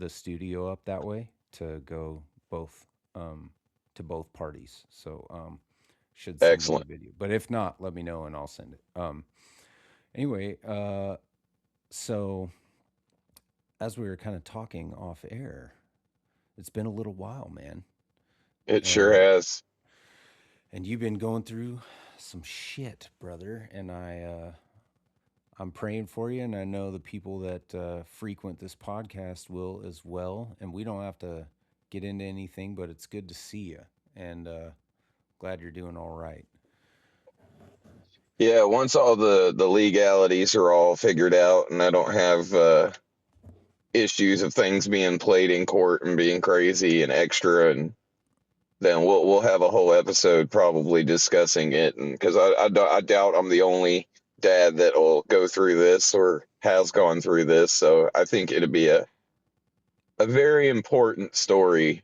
the studio up that way to go both to both parties. So should send you the Excellent. video. But if not, let me know and I'll send it. Anyway, so as we were kind of talking off air, it's been a little while, man. It sure And has. you've been going through some shit, brother, and I'm praying for you, and I know the people that frequent this podcast will as well. And we don't have to get into anything, but it's good to see you, and glad you're doing all right. Yeah, once all the legalities are all figured out and I don't have issues of things being played in court and being crazy and extra, and then we'll have a whole episode probably discussing it. And because I doubt I'm the only dad that will go through this or has gone through this, so I think it'd be a very important story.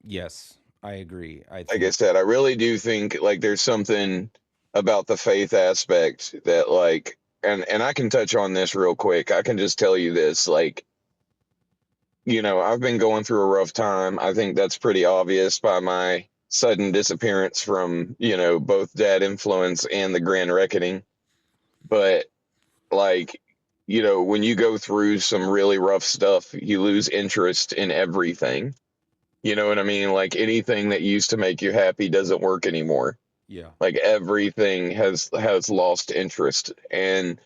Yes, I agree. I Like I think said, I really do think like there's something about the faith aspect that like, and I can touch on this real quick. I can just tell you this, like, I've been going through a rough time. I think that's pretty obvious by my sudden disappearance from, both Dad Influence and the Grand Reckoning. But like, when you go through some really rough stuff, you lose interest in everything. You know what I mean? Like anything that used to make you happy doesn't work anymore. yeah, Like everything has lost interest. And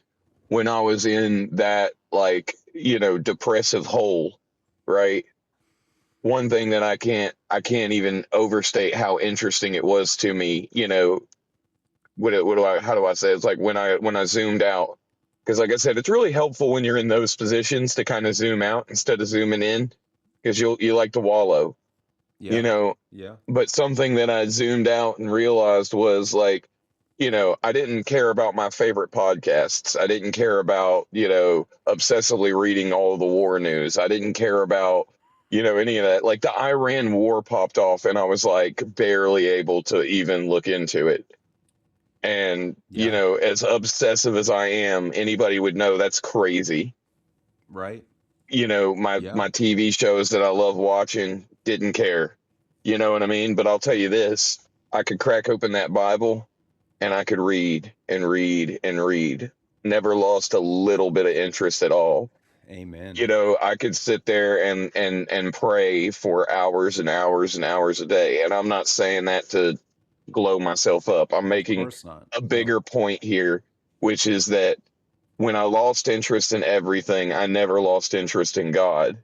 when I was in that like, depressive hole, right? One thing that I can't even overstate how interesting it was to me, what do I how do I say it? It's like when I zoomed out, because like I said, it's really helpful when you're in those positions to kind of zoom out instead of zooming in, because you like to wallow, you yeah, know. yeah, But something that I zoomed out and realized was like, I didn't care about my favorite podcasts. I didn't care about, obsessively reading all of the war news. I didn't care about, any of that. Like the Iran war popped off and I was like barely able to even look into it. And, yeah, as obsessive as I am, anybody would know that's crazy. right, My yeah, my TV shows that I love watching didn't care. You know what I mean? But I'll tell you this, I could crack open that Bible and I could read and read and read. Never lost a little bit of interest at all. amen. I could sit there and pray for hours and hours and hours a day. And I'm not saying that to glow myself up. I'm Of making course not. a No, bigger point here, which is that when I lost interest in everything, I never lost interest in God.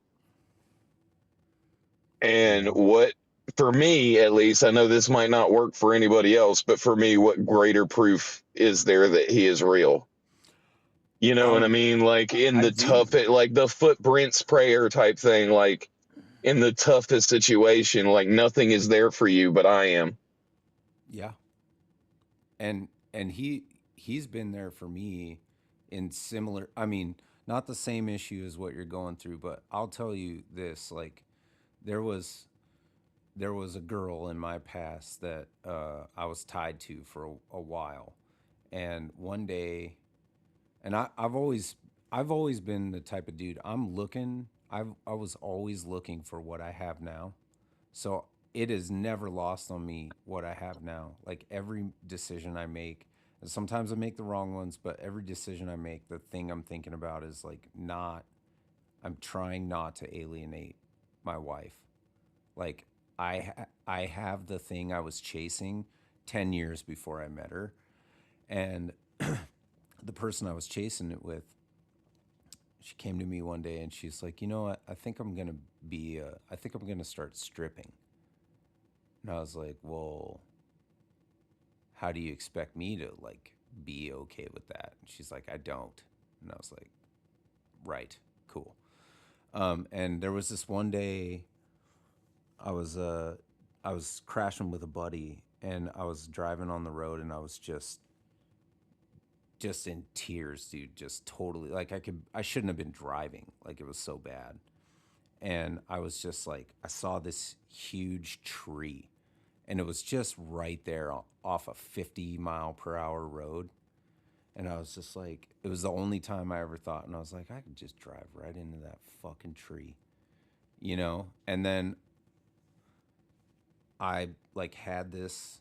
And yeah, what, for me at least, I know this might not work for anybody else, but for me, what greater proof is there that He is real? You know what I um, mean? Like in I the do. tough, like the footprints prayer type thing, like in the toughest situation, like nothing is there for you, but I am. Yeah, and he's been there for me in similar. I mean, not the same issue as what you're going through, but I'll tell you this: like, there was there was a girl in my past that I was tied to for a while, and one day, and I've always been the type of dude. I was always looking for what I have now, so it is never lost on me what I have now. Like every decision I make, and sometimes I make the wrong ones, but every decision I make, the thing I'm thinking about is like not. I'm trying not to alienate my wife. Like I have the thing I was chasing 10 years before I met her, and the person I was chasing it with, she came to me one day and she's like, "You know what? I think I'm going to I think I'm going to start stripping." And I was like, "Well, how do you expect me to like be okay with that?" And she's like, "I don't." And I was like, "Right. Cool." And there was this one day I was uh I was crashing with a buddy and I was driving on the road and I was just in tears, dude, just totally like I shouldn't have been driving. Like it was so bad. And I was just like I saw this huge tree and it was just right there off a 50-mile-per-hour road. And I was just like, it was the only time I ever thought, and I was like, I could just drive right into that fucking tree. And then I like had this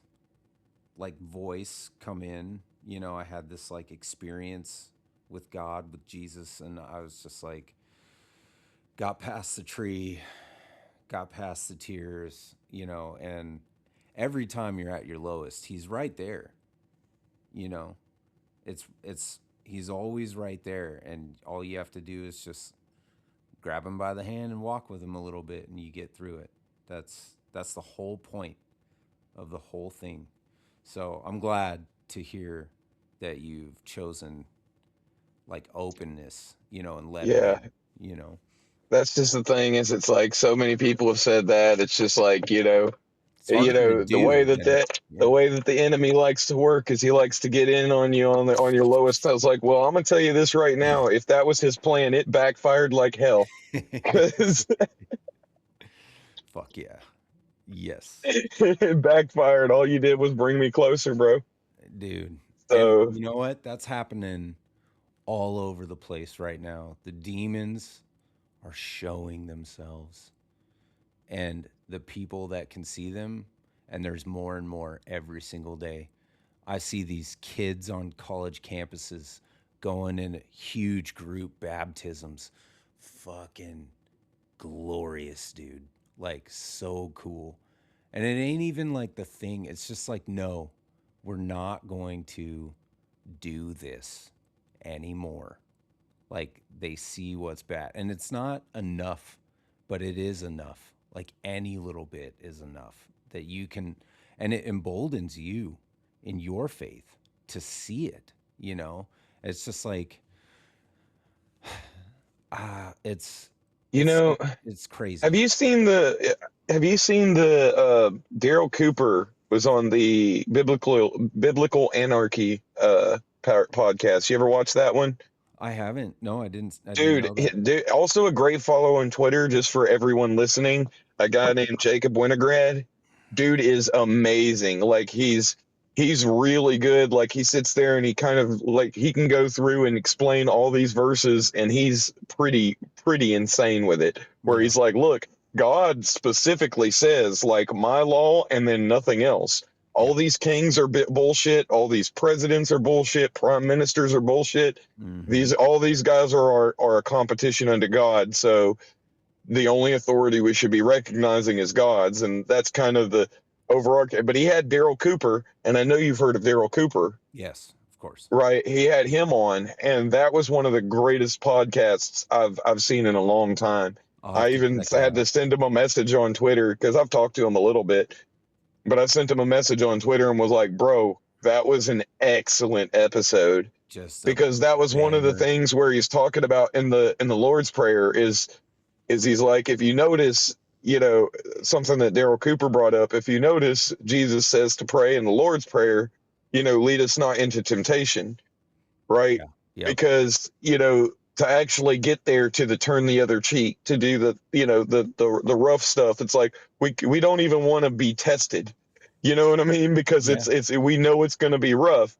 like voice come in, I had this like experience with God, with Jesus, and I was just like, got past the tree, got past the tears, and every time you're at your lowest, he's right there, you know. It's he's always right there, and all you have to do is just grab him by the hand and walk with him a little bit, and you get through it. That's the whole point of the whole thing. So I'm glad to hear that you've chosen like openness, and letting Yeah, him, that's just the thing is it's like so many people have said that. It's just like, it's harder to the do way that than the yeah. way that the enemy likes to work is he likes to get in on you on your lowest. I was like, well, I'm gonna tell you this right now. If that was his plan, it backfired like hell. Because Fuck yeah. Yes, it backfired. All you did was bring me closer, bro. dude. And So you know what? That's happening all over the place right now. The demons are showing themselves, and the people that can see them, and there's more and more every single day. I see these kids on college campuses going in huge group baptisms. Fucking glorious, dude. Like, so cool. And it ain't even like the thing. It's just like, no, we're not going to do this anymore. Like, they see what's bad. And it's not enough, but it is enough. Like, any little bit is enough that you can, and it emboldens you in your faith to see it, you know? It's just like, it's, you know, it's have crazy. you seen the Daryl Cooper was on the biblical anarchy podcast. You ever watch that one? I haven't. No, I didn't Dude, know that. dude, also a great follow on Twitter just for everyone listening. A guy named Jacob Winograd. Dude is amazing. Like he's really good. Like he sits there and he kind of like he can go through and explain all these verses and he's pretty insane with it. Where Yeah. he's like, "Look, God specifically says like my law and then nothing else. All Yeah. these kings are bit bullshit, all these presidents are bullshit, prime ministers are bullshit. Mhm. All these guys are a competition unto God. So the only authority we should be recognizing is God's, and that's kind of the overarching. But he had Daryl Cooper, and I know you've heard of Daryl Cooper, Yes, of course. right? He had him on, and that was one of the greatest podcasts I've seen in a long time. I'll have I to even check it had to out. send him a message on Twitter because I've talked to him a little bit, but I sent him a message on Twitter and was like, "Bro, that was an excellent episode." Just a Because that was one of the banger. things where he's talking about in the Lord's Prayer is he's like, if you notice, something that Daryl Cooper brought up, if you notice, Jesus says to pray in the Lord's Prayer, lead us not into temptation, right? Yeah. Yep. Because, to actually get there to the turn the other cheek, to do the rough stuff, it's like we don't even want to be tested. You know what I mean? Because Yeah. it's we know it's going to be rough.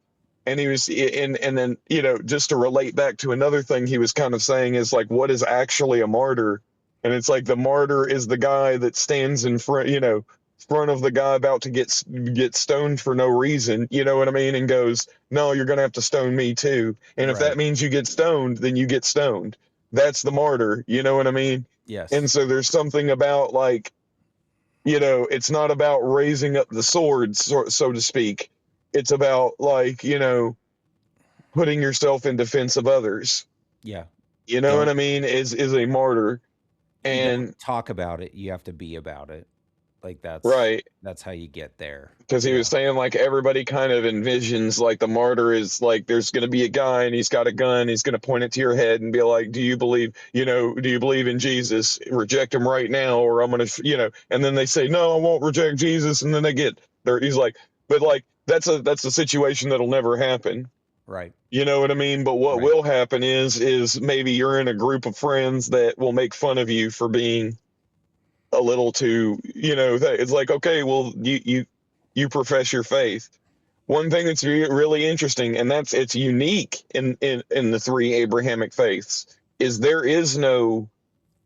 And he was and then, just to relate back to another thing he was kind of saying is like what is actually a martyr? And it's like the martyr is the guy that stands in front, front of the guy about to get stoned for no reason, you know what I mean? And goes, no, you're going to have to stone me too. And if that Right. means you get stoned, then you get stoned. That's the martyr, you know what I mean? Yes. And so there's something about like, it's not about raising up the sword, so to speak. It's about like, putting yourself in defense of others. Yeah. You know what Don't I mean? Is a martyr. you don't And talk about it, you have to be about it. Like right, that's how you get there, because you he was know. saying like everybody kind of envisions like the martyr is like there's going to be a guy and he's got a gun, he's going to point it to your head and be like, do you believe in Jesus, reject him right now or I'm going to, and then they say no, I won't reject Jesus, and then they get there. He's like, but like that's a situation that'll never happen. Right. You know what I mean? But what Right. will happen is maybe you're in a group of friends that will make fun of you for being a little too, it's like, okay, well, you profess your faith. One thing that's really interesting, and it's unique in the three Abrahamic faiths, is there is no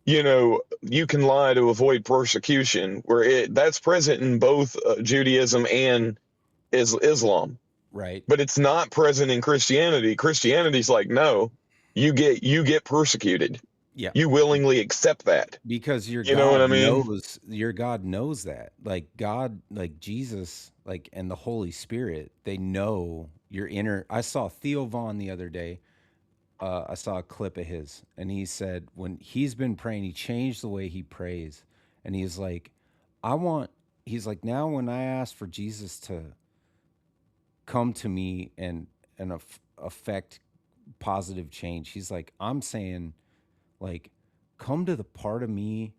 you can lie to avoid persecution, where that's present in both Judaism and Islam, Right. but it's not present in Christianity. Christianity's like, no, you get persecuted. Yeah. You willingly accept that. Because You know what I mean? Your God knows that. Like God, like Jesus, like and the Holy Spirit, they know your inner. I saw Theo Vaughn the other day. I saw a clip of his, and he said when he's been praying, he changed the way he prays, and he's like, I want. He's like, now when I ask for Jesus to come to me and affect positive change, he's like, I'm saying like, come to the part of me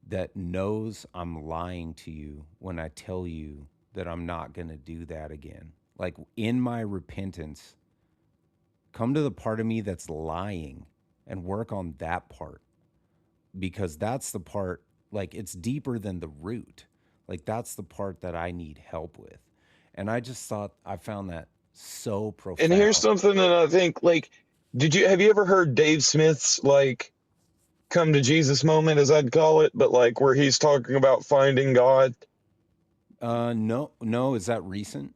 that knows I'm lying to you when I tell you that I'm not going to do that again. Like in my repentance, come to the part of me that's lying and work on that part because that's the part, like, it's deeper than the root. Like, that's the part that I need help with. And I just thought I found that so And here's profound. something that I think, like, have you ever heard Dave Smith's, like, come to Jesus moment, as I'd call it, but like where he's talking about finding God? No, no, is that recent?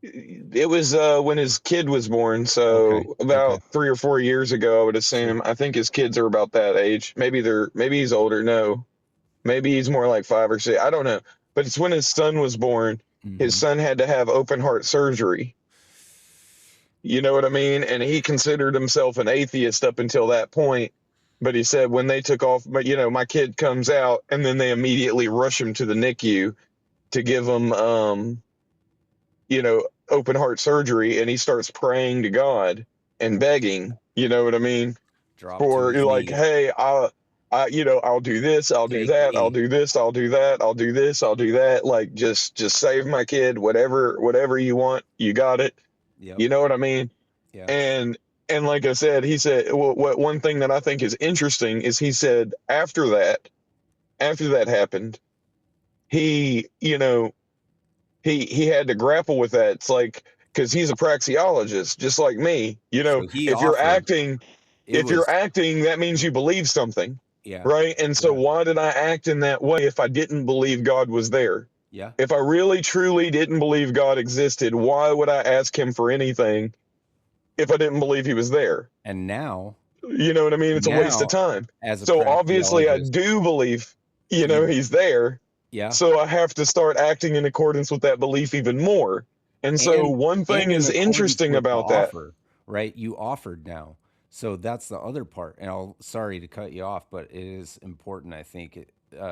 It was when his kid was born, Okay, so okay, about 3 or 4 years ago, I would sure. assume. I think his kids are about that age. Maybe he's older. No, maybe he's more like 5 or 6. I don't know. But it's when his son was born. His Mm-hmm. son had to have open heart surgery. You know what I mean? And he considered himself an atheist up until that point. But he said when they took off, but my kid comes out, and then they immediately rush him to the NICU to give him, open heart surgery, and he starts praying to God and begging. You know what I mean? Drop to For his you're like, knees. hey, I'll do this, I'll do Take that, I'll me. do this, I'll do that, I'll do this, I'll do that. Like, just save my kid, whatever you want, you got it. Yep. You know what I mean? Yeah. And like I said, he said, well, what one thing that I think is interesting is he said after that happened, he, he had to grapple with that. It's like, because he's a praxeologist, just like me. So he If you're offered. acting, It if you're was. acting, that means you believe something, Yeah. right? And so, Yeah. why did I act in that way if I didn't believe God was there? Yeah. If I really truly didn't believe God existed, why would I ask Him for anything if I didn't believe He was there? And now, You know what I mean? It's a waste of now, time. as a So obviously I praxeologist, do believe, you, he's there. yeah, So I have to start acting in accordance with that belief even more. And so and one thing in is accordance interesting with the about that. offer, right? You offered now, so that's the other part. And I'll sorry to cut you off, but it is important. I think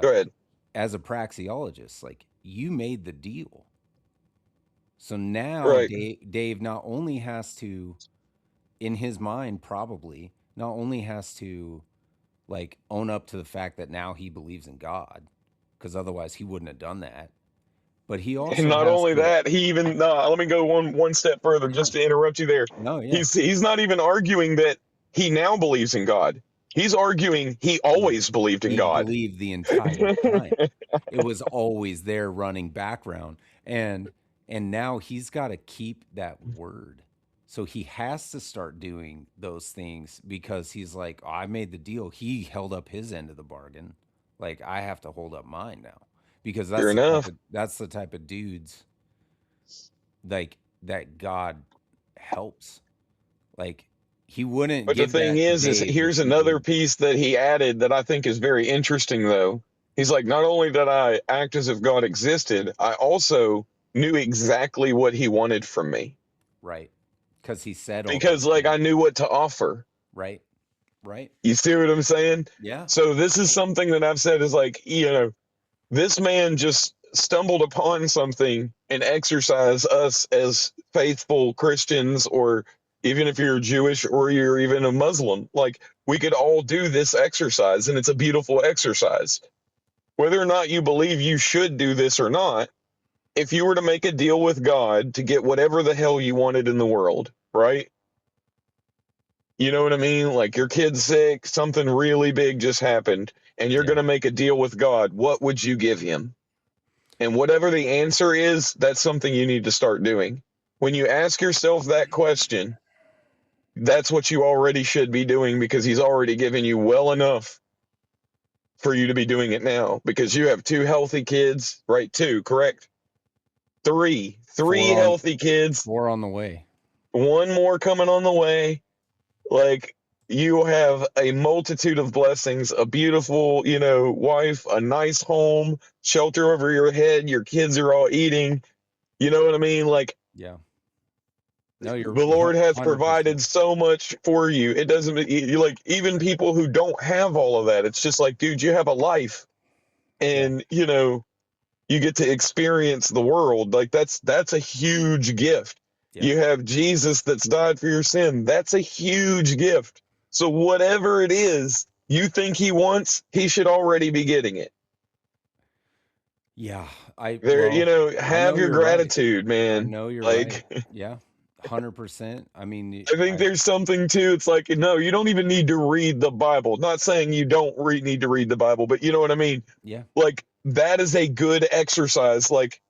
Go ahead. as a praxeologist, like you made the deal, so now Right. Dave not only has to, in his mind, probably not only has to like own up to the fact that now he believes in God, because otherwise he wouldn't have done that. But he And also not has only to. that, he even let me go one step further just to interrupt you there. No, yeah, He's not even arguing that he now believes in God. He's arguing he no. always believed in He God. believed the entire time. It was always there running background. And now he's got to keep that word. So he has to start doing those things because he's like, oh, I made the deal. He held up his end of the bargain. Like I have to hold up mine now. Because Sure enough. that's the type of dudes like that God helps. Like he wouldn't But the give thing that to is Dave if here's he another didn't. piece that he added that I think is very interesting, though. He's like, not only did I act as if God existed, I also knew exactly what he wanted from me Right. Because he said all because, those like, I things. knew what to offer. Right. Right. You see what I'm saying? Yeah. So, this is something that I've said is like, this man just stumbled upon something and exercised us as faithful Christians, or even if you're Jewish or you're even a Muslim, like we could all do this exercise, and it's a beautiful exercise. Whether or not you believe you should do this or not, if you were to make a deal with God to get whatever the hell you wanted in the world, right? You know what I mean? Like your kid's sick, something really big just happened, and you're Yeah. going to make a deal with God. What would you give him? And whatever the answer is, that's something you need to start doing. When you ask yourself that question, that's what you already should be doing because he's already given you well enough. for you to be doing it now because you have two healthy kids, right? Two, correct? Three Four on healthy kids, four on the way. one more coming on the way. Like you have a multitude of blessings, a beautiful, wife, a nice home, shelter over your head, your kids are all eating. You know what I mean? Like Yeah. No, you're the Lord has 100%. provided so much for you. It doesn't you like even people who don't have all of that. It's just like, dude, you have a life Yeah. and you get to experience the world. Like that's a huge gift. Yeah. You have Jesus that's died for your sin. That's a huge gift. So whatever it is you think he wants, he should already be getting it. Yeah. There, I know have your you're right. gratitude, I man. know you're right. Like Yeah. 100%. I mean, I think there's something too. It's like, no, you don't even need to read the Bible. Not saying you don't need to read the Bible, but you know what I mean? yeah. Like that is a good exercise. Like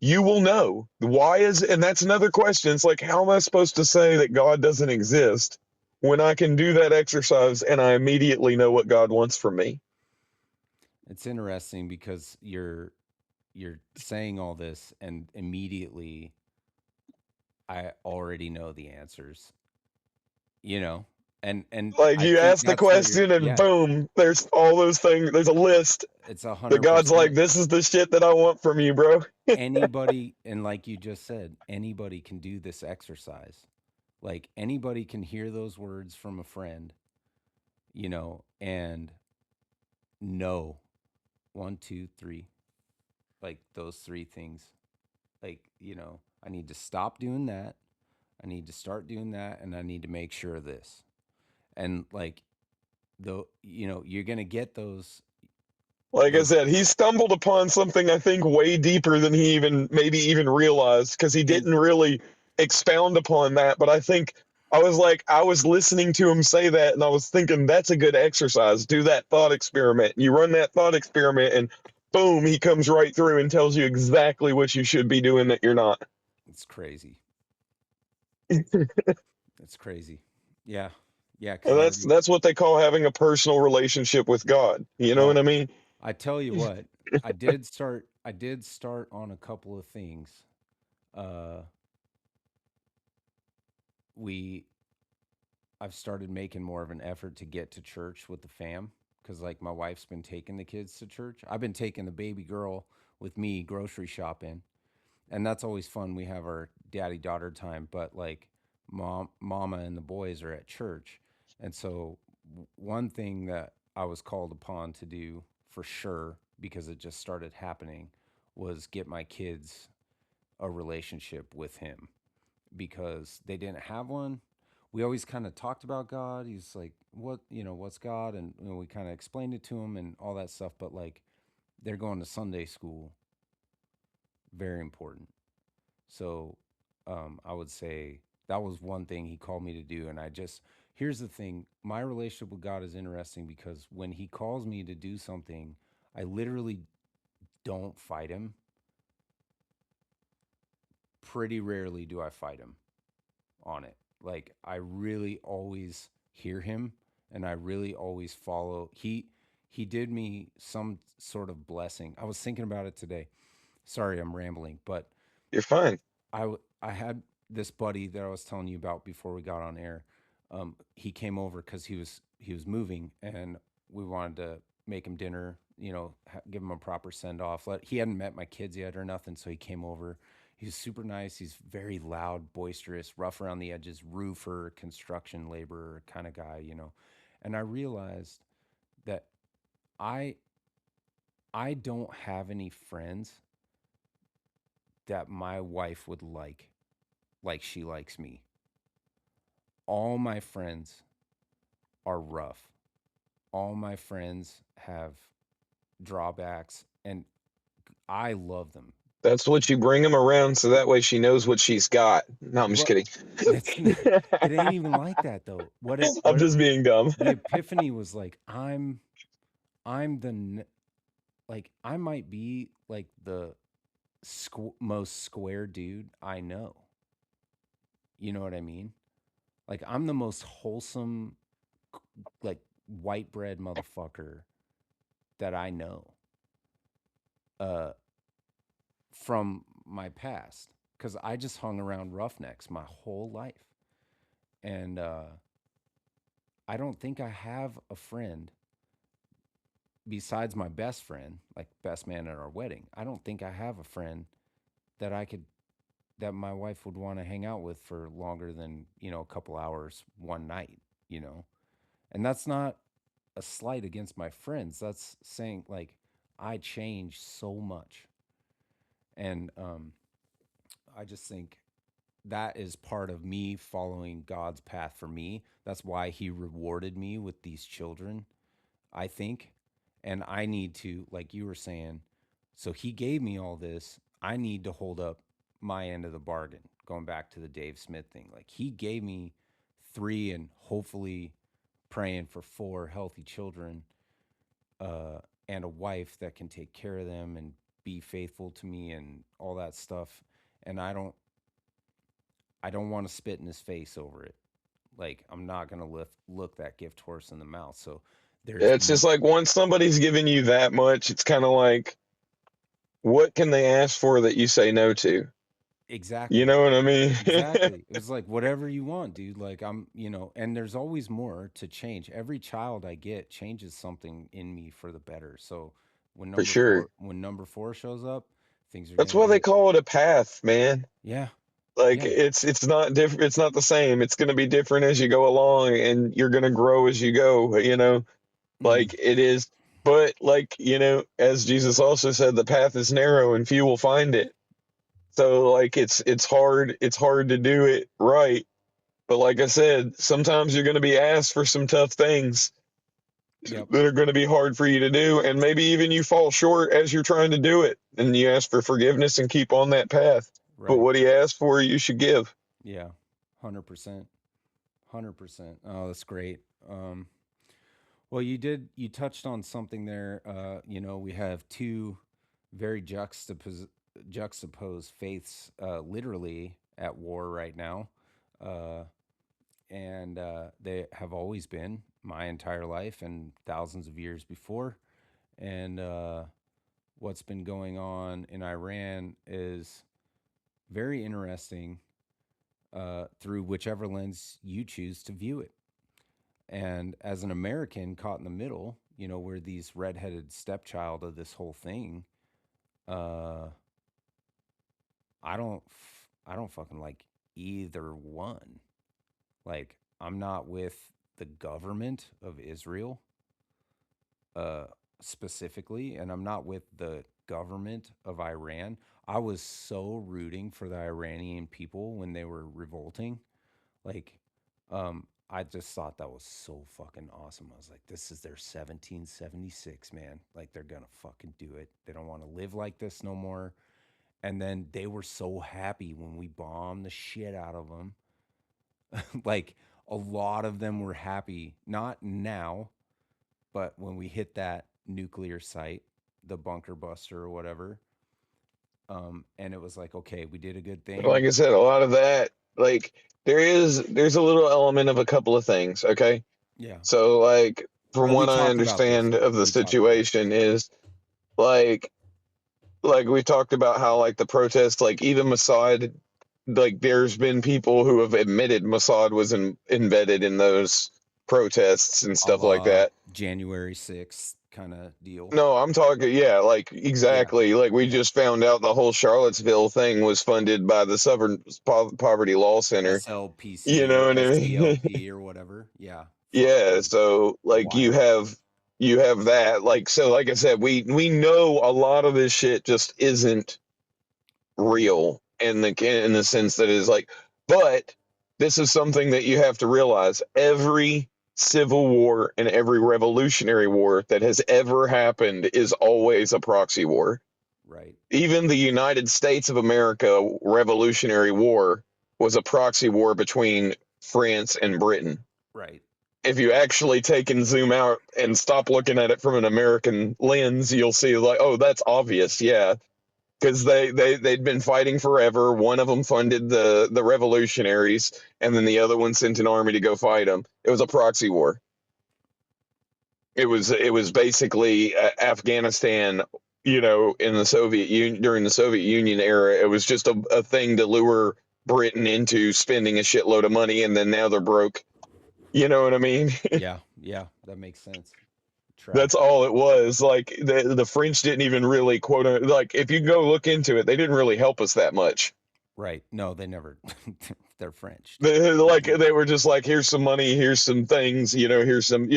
you will know why is, and that's another question. It's like, how am I supposed to say that God doesn't exist when I can do that exercise and I immediately know what God wants from me? It's interesting because you're saying all this and immediately I already know the answers, you know? And Like I you think ask the that's what you're question and yeah, boom, there's all those things. There's a list it's a that hundred God's like, percent. this is the shit that I want from you, bro. Anybody, and like you just said, anybody can do this exercise. Like anybody can hear those words from a friend, and know one, two, three, like those three things. Like, I need to stop doing that. I need to start doing that, and I need to make sure of this. And like, though, you're gonna get Like I those, said, he stumbled upon something I think way deeper than he even maybe even realized because he and didn't really expound upon that. But I think I was listening to him say that and I was thinking that's a good exercise. Do that thought experiment. You run that thought experiment and boom, he comes right through and tells you exactly what you should be doing that you're not. it's crazy. It's crazy. Yeah, yeah. And Because that's what they call having a personal relationship with God. You know what well, I mean? I tell you what, I did start on a couple of things. Uh, we I've started making more of an effort to get to church with the fam because like my wife's been taking the kids to church. I've been taking the baby girl with me grocery shopping, and that's always fun. We have our daddy daughter time, but like mama and the boys are at church, and so one thing that I was called upon to do for sure because it just started happening was get my kids a relationship with him because they didn't have one. We always kind of talked about God. He's like, what's God? And we kind of explained it to him and all that stuff. But like, they're going to Sunday school, very important. So I would say that was one thing he called me to do. And here's the thing my relationship with God is interesting because when he calls me to do something, I literally don't fight him. Pretty rarely do I fight him on it. Like I really always hear him and I really always follow. He did me some sort of blessing. I was thinking about it today. Sorry, I'm rambling, but You're fine. I had this buddy that I was telling you about before we got on air. He came over because he was moving, and we wanted to make him dinner. Give him a proper send off. He hadn't met my kids yet or nothing, so he came over. He's super nice. He's very loud, boisterous, rough around the edges, roofer, construction laborer kind of guy. And I realized that I I don't have any friends that my wife would like she likes me. All my friends are rough. All my friends have drawbacks and I love them. That's what you bring them around so that way she knows what she's got. No, I'm just But kidding. it's it ain't even like that though. I'm just being dumb. The epiphany was like I'm like I might be like the most square dude I know. You know what I mean? Like I'm the most wholesome like white bread motherfucker that I know uh, from my past because I just hung around roughnecks my whole life. And I don't think I have a friend besides my best friend, like best man at our wedding. I don't think I have a friend that I could, that my wife would want to hang out with for longer than, a couple hours one night, you know? And that's not a slight against my friends. That's saying, like, I change so much. And I just think that is part of me following God's path for me. That's why he rewarded me with these children, I think. And I need to, like you were saying, so he gave me all this. I need to hold up my end of the bargain, going back to the Dave Smith thing. Like he gave me three and hopefully praying for four healthy children and a wife that can take care of them and be faithful to me and all that stuff. And I don't want to spit in his face over it. Like I'm not gonna look that gift horse in the mouth. So there's It's just like once somebody's giving you that much, it's kind of like, what can they ask for that you say no to? You exactly, know what I mean? exactly. It was like whatever you want, dude. Like and there's always more to change. Every child I get changes something in me for the better. So For sure. when number four shows up, things are That's gonna why they get call it a path, man. yeah, Like yeah, it's not different. It's not the same. It's going to be different as you go along, and you're going to grow as you go. mm, Like it is. But like as Jesus also said, the path is narrow, and few will find it. So like it's hard. It's hard to do it right. But like I said, sometimes you're going to be asked for some tough things yep, that are going to be hard for you to do, and maybe even you fall short as you're trying to do it, and you ask for forgiveness and keep on that path. But right, what he asked for, you should give. yeah, 100%, 100%. Oh, that's great. Well, you touched on something there. We have two very juxtaposed faiths, literally at war right now, uh, and they have always been my entire life and thousands of years before. And what's been going on in Iran is very interesting through whichever lens you choose to view it. And as an American caught in the middle, we're these redheaded stepchild of this whole thing. Uh, I don't fucking like either one. Like, I'm not with the government of Israel, uh, specifically, and I'm not with the government of Iran. I was so rooting for the Iranian people when they were revolting. Like, I just thought that was so fucking awesome. I was like, this is their 1776, man. Like, they're gonna fucking do it. They don't want to live like this no more. And then they were so happy when we bombed the shit out of them. Like, a lot of them were happy, not now, but when we hit that nuclear site, the bunker buster or whatever. And it was like, okay, we did a good Like thing. I said, a lot of that, like there's a little element of a couple of things. Okay, Yeah. so like from Well, we what I talked about this. understand of the We talked about this. situation is like we talked about how like the protests, like even Mossad, like there's been people who have admitted Mossad was embedded in those protests and A stuff like la that. January 6th kind of deal. No, I'm talking, yeah, like Yeah. exactly. Like we Yeah. just found out the whole Charlottesville thing was funded by the Southern Poverty Law Center. You SLPC know or what I mean? SCLP or whatever. Yeah. Yeah, Fucking so like you wild. have you have that. Like so like I said, we know a lot of this shit just isn't Mm, real in the sense that it's like, but this is something that you have to realize. Every civil war and every revolutionary war that has ever happened is always a proxy war. right. Even the United States of America Revolutionary War was a proxy war between France and Britain. Right. If you actually take and zoom out and stop looking at it from an American lens, you'll see like, oh, that's obvious, yeah, because they'd been fighting forever. One of them funded the revolutionaries, and then the other one sent an army to go fight them. It was a proxy war. it was basically Afghanistan. In the Soviet Union during the Soviet Union era, it was just a thing to lure Britain into spending a shitload of money, and then now they're broke. You know what I mean? Yeah, yeah, that makes sense. That's Trash. all it was. Like the French didn't even really like if you go look into it, they didn't really help us that much. Right. No, they never. They're French, dude. Like they were just like, here's some money, here's some things, here's some,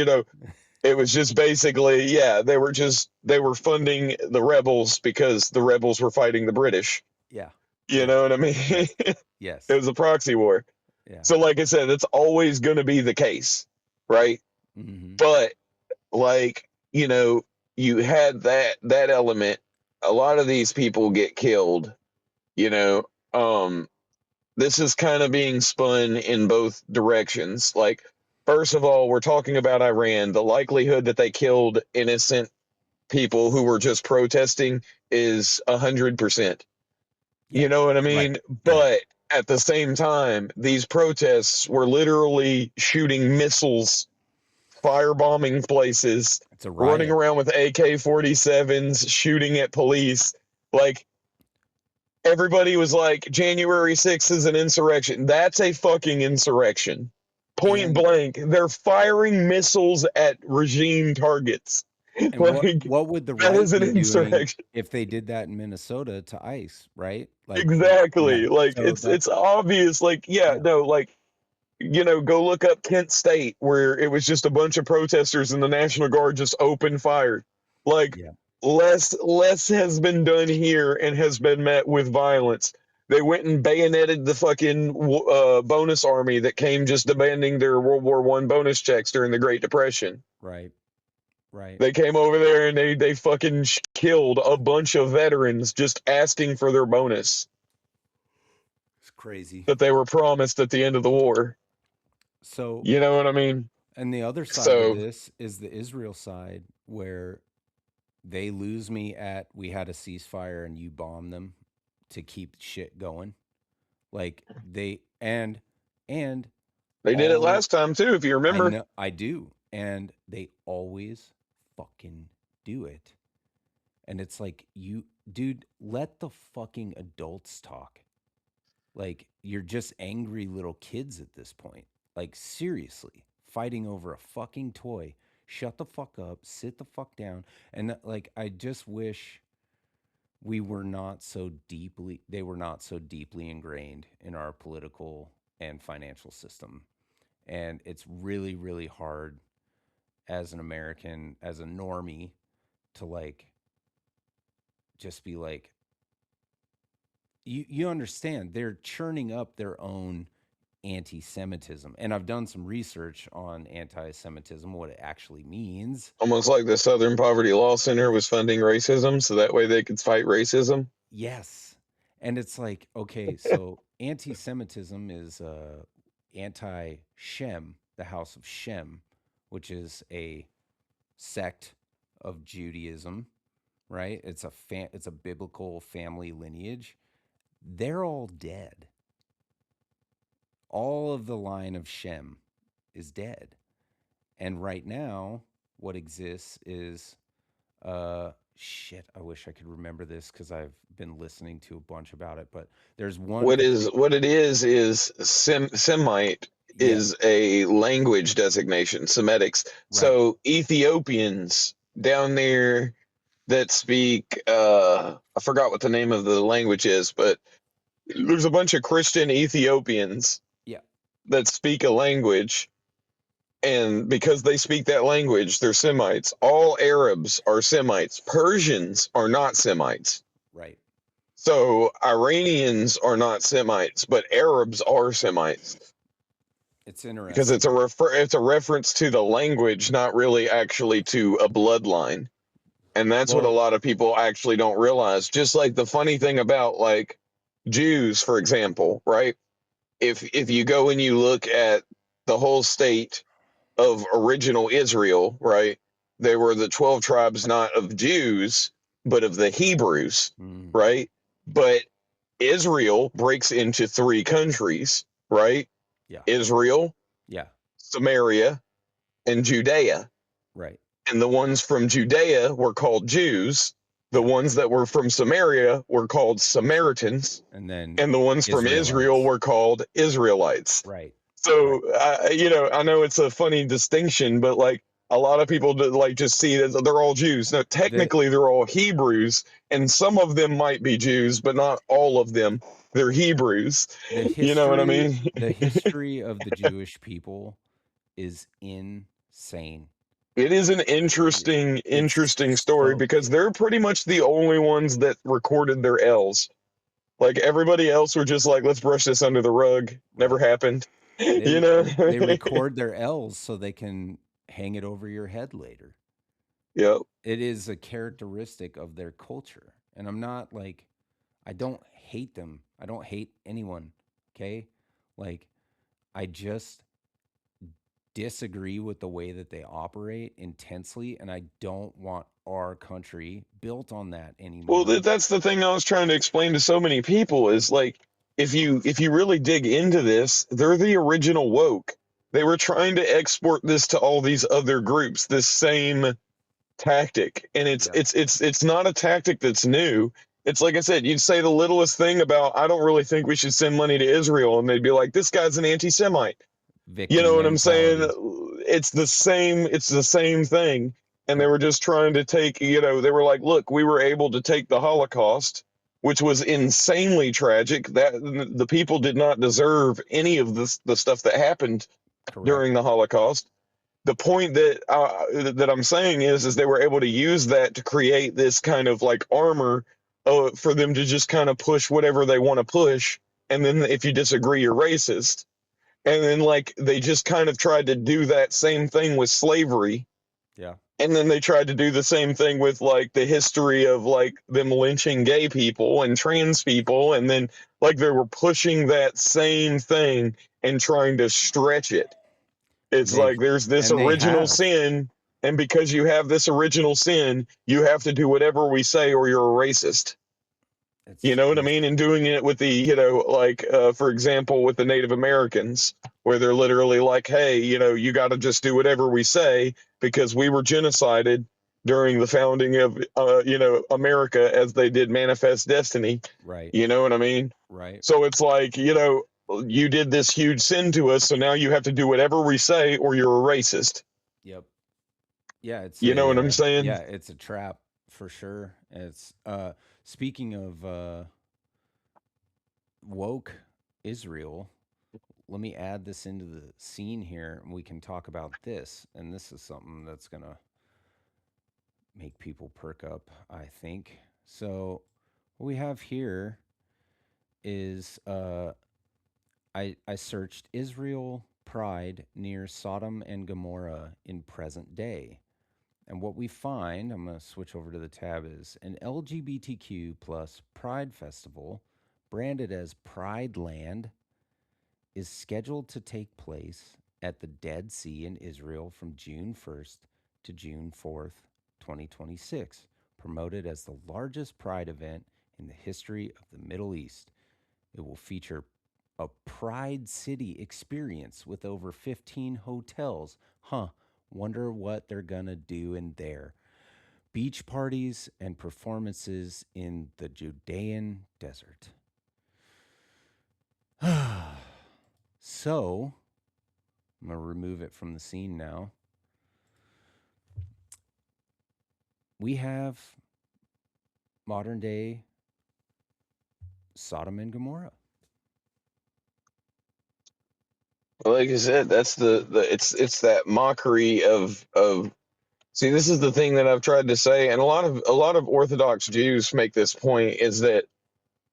it was just basically, yeah, they were funding the rebels because the rebels were fighting the British. Yeah. You Yeah. know what I mean? Yes. It Yes. was a proxy war. Yeah. So, like I said, it's always going to be the case, right? Hmm. But like, you had that element. A lot of these people get killed. You know, um, this is kind of being spun in both directions. Like, first of all, we're talking about Iran. The likelihood that they killed innocent people who were just protesting is 100%. Yeah. You know what I Right. mean? Yeah. But at the same time, these protests were literally shooting missiles, firebombing places, It's a running riot. around with AK-47s, shooting at police. Like, everybody was like, January 6th is an insurrection. That's a fucking insurrection. Point And blank, they're firing missiles at regime targets. and Like, what would the that right is an be doing insurrection. if they did that in Minnesota to ICE, right? Like yeah. Exactly. Like, So it's that's obvious. Like, yeah, yeah. no, like, go look up Kent State, where it was just a bunch of protesters and the National Guard just opened fire. Like, Yeah. less has been done here and has been met with violence. They went and bayoneted the fucking bonus army that came just demanding their World War I bonus checks during the Great Depression. Right. Right. They came over there and they fucking killed a bunch of veterans just asking for their bonus It's crazy. that they were promised at the end of the war. So You know what I mean? and the other side of So this is the Israel side where they lose me at we had a ceasefire and you bomb them to keep shit going. Like and they did it all last time too, if you I remember. know I do. And they always fucking do it. And it's like you dude, let the fucking adults talk. Like you're just angry little kids at this point. Like seriously, fighting over a fucking toy. Shut the fuck up, sit the fuck down. And like I just wish we were not so deeply they were not so deeply ingrained in our political and financial system. And it's really really hard as an American, as a normie, to like just be like, you understand they're churning up their own anti-Semitism, and I've done some research on anti-Semitism, what it actually means. Almost like the Southern Poverty Law Center was funding racism so that way they could fight racism. Yes, and it's like okay, so anti-Semitism is anti-Shem, the House of Shem, which is a sect of Judaism, right? It's a biblical family lineage. They're all dead. All of the line of Shem is dead. And right now, what exists is shit, I wish I could remember this cuz I've been listening to a bunch about it, but there's one particular What it is Semite yeah, is a language designation, Semitics. right. So Ethiopians down there that speak I forgot what the name of the language is, but there's a bunch of Christian Ethiopians Yeah, that speak a language, and because they speak that language, they're Semites. All Arabs are Semites. Persians are not Semites. right. So Iranians are not Semites, but Arabs are Semites It's because interesting. it's a reference to the language, not really actually to a bloodline. And that's what a Well, lot of people actually don't realize. Just like the funny thing about like Jews, for example, right? If you go and you look at the whole state of original Israel, right? They were the 12 tribes, not of Jews, but of the Hebrews, mm, right? But Israel breaks into three countries, right? yeah. Israel, Yeah, Samaria, and Judea. right. and the ones from Judea were called Jews. The Yep. ones that were from Samaria were called Samaritans, And then and the ones from Israel Israelites. were called Israelites. Right. Right. So, I know it's a funny distinction, but like a lot of people like just see that they're all Jews. No, The technically they're all Hebrews, and some of them might be Jews, but not all of them. They're Hebrews. You know what I mean? the history of the Jewish people is insane. It is an It, interesting it's story so because they're pretty much the only ones that recorded their L's. Like everybody else were just like, let's brush this under the rug. Never right. happened. They You know? they record their L's so they can hang it over your head later. Yep. It is a characteristic of their culture. And I'm not like I don't hate them. I don't hate anyone, okay? Like I just disagree with the way that they operate intensely and I don't want our country built on that Well, anymore. that's the thing I was trying to explain to so many people is like if you really dig into this, they're the original woke. They were trying to export this to all these other groups, this same tactic. And Yeah. it's not a tactic that's new. It's like I said, you'd say the littlest thing about I don't really think we should send money to Israel and they'd be like this guy's an anti-Semite. You know Victim what I'm saying? mentality. It's the same thing. And they And were just trying to take, they were like, look, we were able to take the Holocaust, which was insanely tragic. That the people did not deserve any of the stuff that happened correct. during the Holocaust. The point that I'm saying is they were able to use that to create this kind of like armor for them to just kind of push whatever they want to push. And then if you disagree, you're racist. And then like they just kind of tried to do that same thing with slavery, Yeah. and then they tried to do the same thing with like the history of like them lynching gay people and trans people, and then like they were pushing that same thing and trying to stretch it. And It's they've like there's this and they original have. sin, and because you have this original sin you have to do whatever we say or you're a racist. You know what I It's mean? And doing it with the, like, for example, with the Native Americans, where they're literally like, hey, you got to just do whatever we say because we were genocided during the founding of, America as they did Manifest Destiny. right. You know what I mean? Right. So it's like, you did this huge sin to us. So now you have to do whatever we say or you're a racist. Yep. Yeah, You know what I'm saying? it's a trap for sure. It's speaking of woke Israel, let me add this into the scene here and we can talk about this. And this is something that's going to make people perk up, I think. So, what we have here is I searched Israel pride near Sodom and Gomorrah in present day. And what we find, I'm going to switch over to the tab, is an LGBTQ plus Pride Festival branded as Pride Land is scheduled to take place at the Dead Sea in Israel from June 1st to June 4th, 2026, promoted as the largest Pride event in the history of the Middle East. It will feature a Pride City experience with over 15 hotels. Huh, wonder what they're going to do in there. Beach parties and performances in the Judean desert. So, I'm going to remove it from the scene now. We have modern day Sodom and Gomorrah. Like I said, that's the it's that mockery of see, this is the thing that I've tried to say, and a lot of Orthodox Jews make this point is that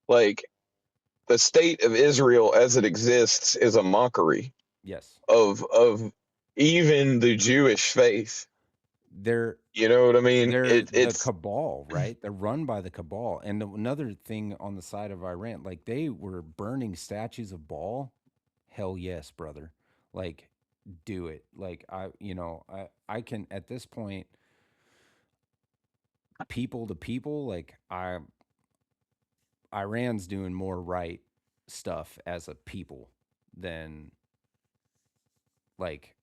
like the state of Israel as it exists is a mockery Yes. of even the Jewish faith. They're You know what I mean? they're It the it's cabal, right? They're run by the cabal. And another thing on the side of Iran, like they were burning statues of Baal. Hell yes, brother. Like do it. Like I can at this point people to people like Iran's doing more right stuff as a people than like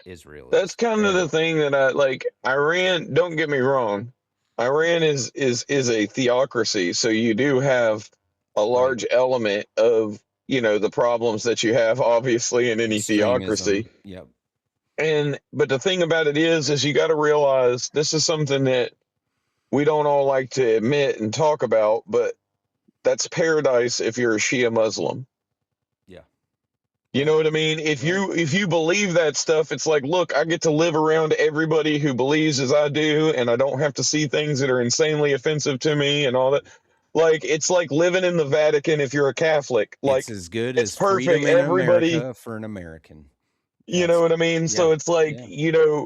Israel That's is. kind of And the thing that I like. Iran, don't get me wrong. Iran is a theocracy, so you do have a right, large element of, the problems that you have obviously in any extremism. theocracy. Yep. And but the thing about it is you got to realize this is something that we don't all like to admit and talk about, but that's paradise if you're a Shia Muslim. Yeah. You Right. know what I mean? If Right. you believe that stuff, it's like, look, I get to live around everybody who believes as I do, and I don't have to see things that are insanely offensive to me and all that. Like it's like living in the Vatican if you're a Catholic. It's Like as good it's as perfect. freedom in Everybody, America for an American. you know That's what I mean? yeah. So it's like, Yeah.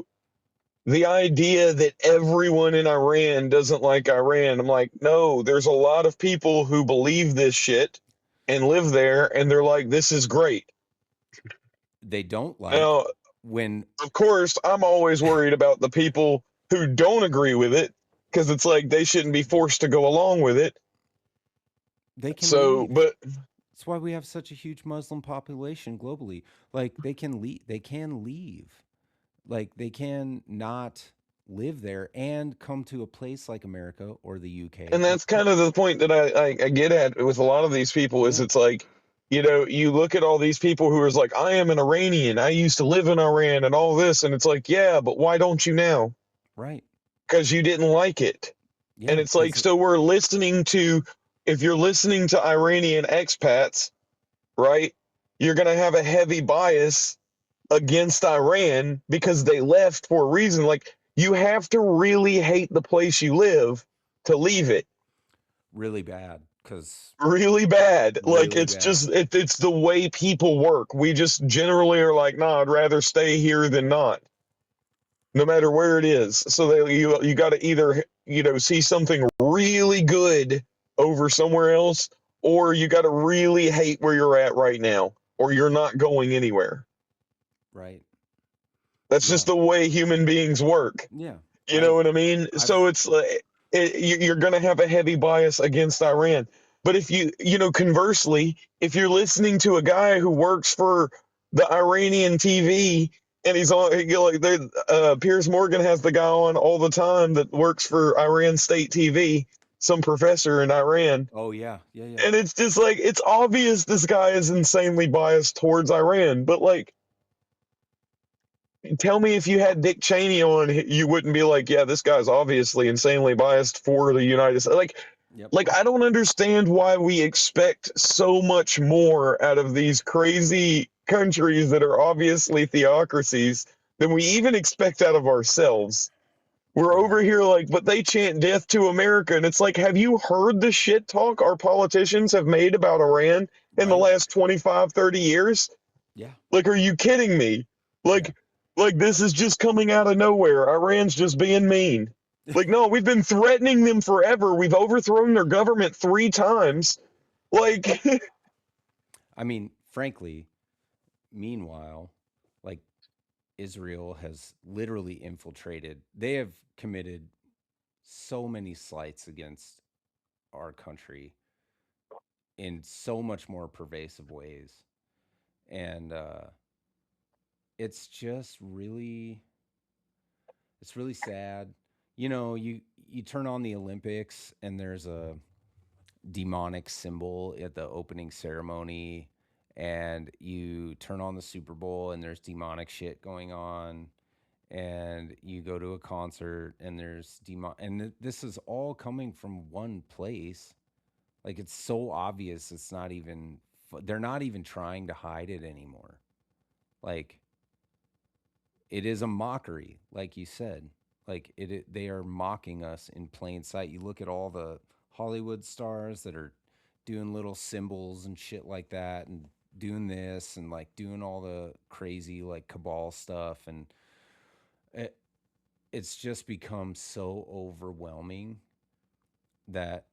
the idea that everyone in Iran doesn't like Iran. I'm like, no, there's a lot of people who believe this shit and live there, and they're like, this is great. They don't like Now, when of course, I'm always worried about the people who don't agree with it because it's like they shouldn't be forced to go along with it. they can So, leave. but That's why we have such a huge Muslim population globally. Like they can leave. They can leave. Like they can not live there and come to a place like America or the UK and or that's kind of the point that I get at with a lot of these people is yeah, it's like, you look at all these people who is like, I am an Iranian. I used to live in Iran and all this. And it's like, yeah, but why don't you now? right. Because you didn't like it. And Yeah, it's like, cuz so we're listening to, if you're listening to Iranian expats, right, you're going to have a heavy bias against Iran because they left for a reason. Like you have to really hate the place you live to leave it really bad cuz really bad. Like really it's bad. just it's the way people work. We just generally are like, nah, I'd rather stay here than not, no matter where it is. So you got to either see something really good over somewhere else, or you got to really hate where you're at right now, or you're not going anywhere. Right. That's Yeah. just the way human beings work. Yeah. You know what I mean? I've So it's like you're going to have a heavy bias against Iran. But if conversely, if you're listening to a guy who works for the Iranian TV and he's on, like, Piers Morgan has the guy on all the time that works for Iran State TV, some professor in Iran. oh yeah. Yeah, yeah. And it's just like, it's obvious this guy is insanely biased towards Iran. But like, tell me if you had Dick Cheney on, you wouldn't be like, yeah, this guy's obviously insanely biased for the United States. Yep. Like I don't understand why we expect so much more out of these crazy countries that are obviously theocracies than we even expect out of ourselves. We're Yeah. over here like, but they chant death to America. And it's like, have you heard the shit talk our politicians have made about Iran in the Right? last 25, 30 years? Yeah. Like, are you kidding me? Yeah. Like this is just coming out of nowhere. Iran's just being mean. Like, no, we've been threatening them forever. We've overthrown their government 3 times. Like, I mean, frankly, meanwhile, like Israel has literally infiltrated. They have committed so many slights against our country in so much more pervasive ways. And it's just really it's really sad. You know, you turn on the Olympics and there's a demonic symbol at the opening ceremony, and you turn on the Super Bowl and there's demonic shit going on, and you go to a concert and there's demon, and this is all coming from one place. Like it's so obvious, it's not even they're not even trying to hide it anymore. Like it is a mockery, like you said. Like they are mocking us in plain sight. You look at all the Hollywood stars that are doing little symbols and shit like that, and doing this and like doing all the crazy like cabal stuff, and it, it's just become so overwhelming that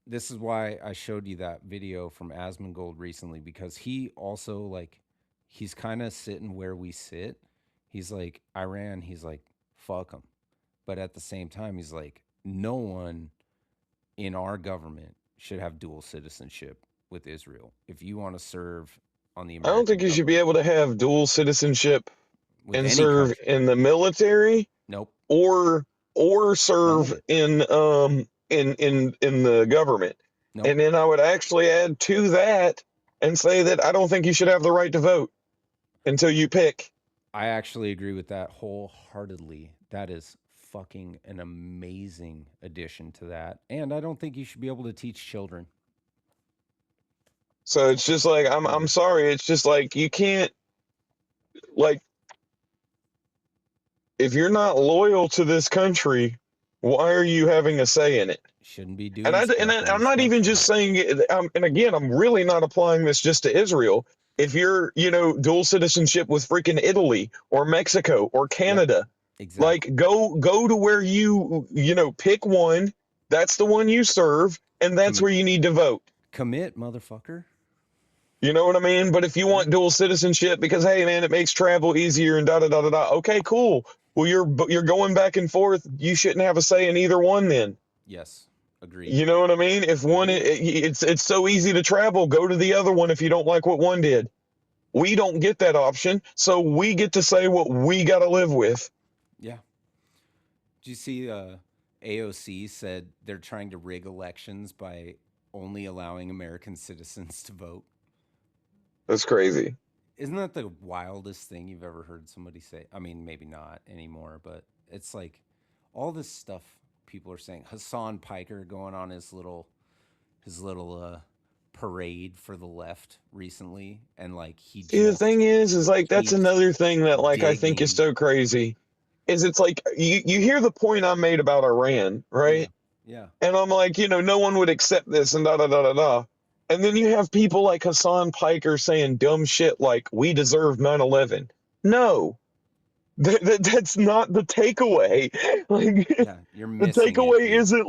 this is why I showed you that video from Asmongold recently, because he also like he's kind of sitting where we sit. He's like Iran, he's like fuck them. But at the same time he's like no one in our government should have dual citizenship with Israel. If you want to serve on the I don't think American you should be government, able to have dual citizenship with and any serve country. in the military Nope, or none serve of it. in the government. Nope. And then I would actually add to that and say that I don't think you should have the right to vote until you pick. I actually agree with that wholeheartedly. That is fucking an amazing addition to that. And I don't think you should be able to teach children. So it's just like I'm Period. sorry, it's just like you can't, like, if you're not loyal to this country, why are you having a say in it? Shouldn't be And doing stuff when I'm it's not even comfortable. just saying it. And again, I'm really not applying this just to Israel. If you're, dual citizenship with freaking Italy or Mexico or Yep, Canada, exactly. like go to where pick one. That's the one you serve, and that's Commit, where you need to vote. commit, motherfucker. You know what I mean? But if you Yeah. want dual citizenship because hey man, it makes travel easier and da da da da da. Okay, cool. Well, you're going back and forth. You shouldn't have a say in either one then. Yes. Agreed. You know what I mean? If one, Agreed. it's so easy to travel. Go to the other one if you don't like what one did. We don't get that option, so we get to say what we got to live with. Yeah. Did you see AOC said they're trying to rig elections by only allowing American citizens to vote? That's crazy. Isn't that the wildest thing you've ever heard somebody say? I mean, maybe not anymore, but it's like all this stuff people are saying. Hassan Piker going on his little parade for the left recently, and like he See, the just thing is like that's keeps another thing that like I think is digging. so crazy. Is it's like you hear the point I made about Iran, Yeah, right? yeah, And I'm like, no one would accept this and da da da da da. And then you have people like Hassan Piker saying dumb shit like we deserve 9/11. No, that's not the takeaway. Like yeah. You're the missing it, takeaway dude. isn't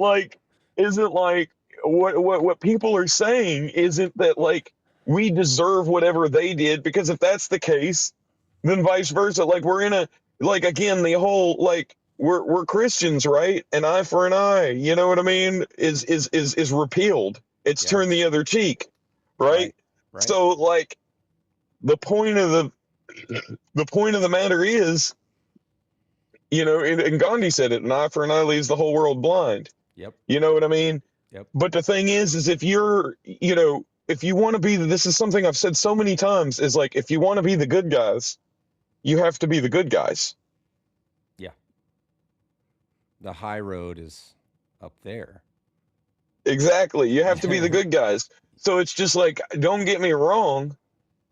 like what people are saying isn't that like we deserve whatever they did, because if that's the case, then vice versa. Like we're in a, like, again, the whole like we're Christians, right? An eye for an eye, you know what I mean? Is repealed. It's Yeah, turn the other cheek, right, right? right. So like the point of the point of the matter is, and Gandhi said it, an eye for an eye leaves the whole world blind. Yep, You know what I mean? yep. But the thing is if you're, if you want to be, this is something I've said so many times, is like, if you want to be the good guys, you have to be the good guys. Yeah, the high road is up there. Exactly. You have to be the good guys. So it's just like, don't get me wrong.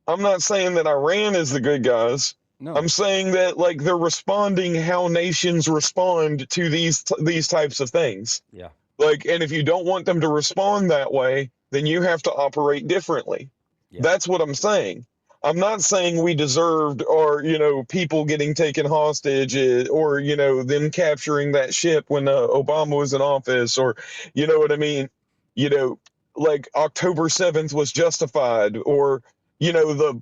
I'm not saying that Iran is the good guys. I'm No. saying that like they're responding how nations respond to these types of things. Yeah, Like, and if you don't want them to respond that way, then you have to operate differently. yeah, That's what I'm saying. I'm not saying we deserved, or people getting taken hostage, or them capturing that ship when Obama was in office, or what I mean. You know, like October 7th was justified, or the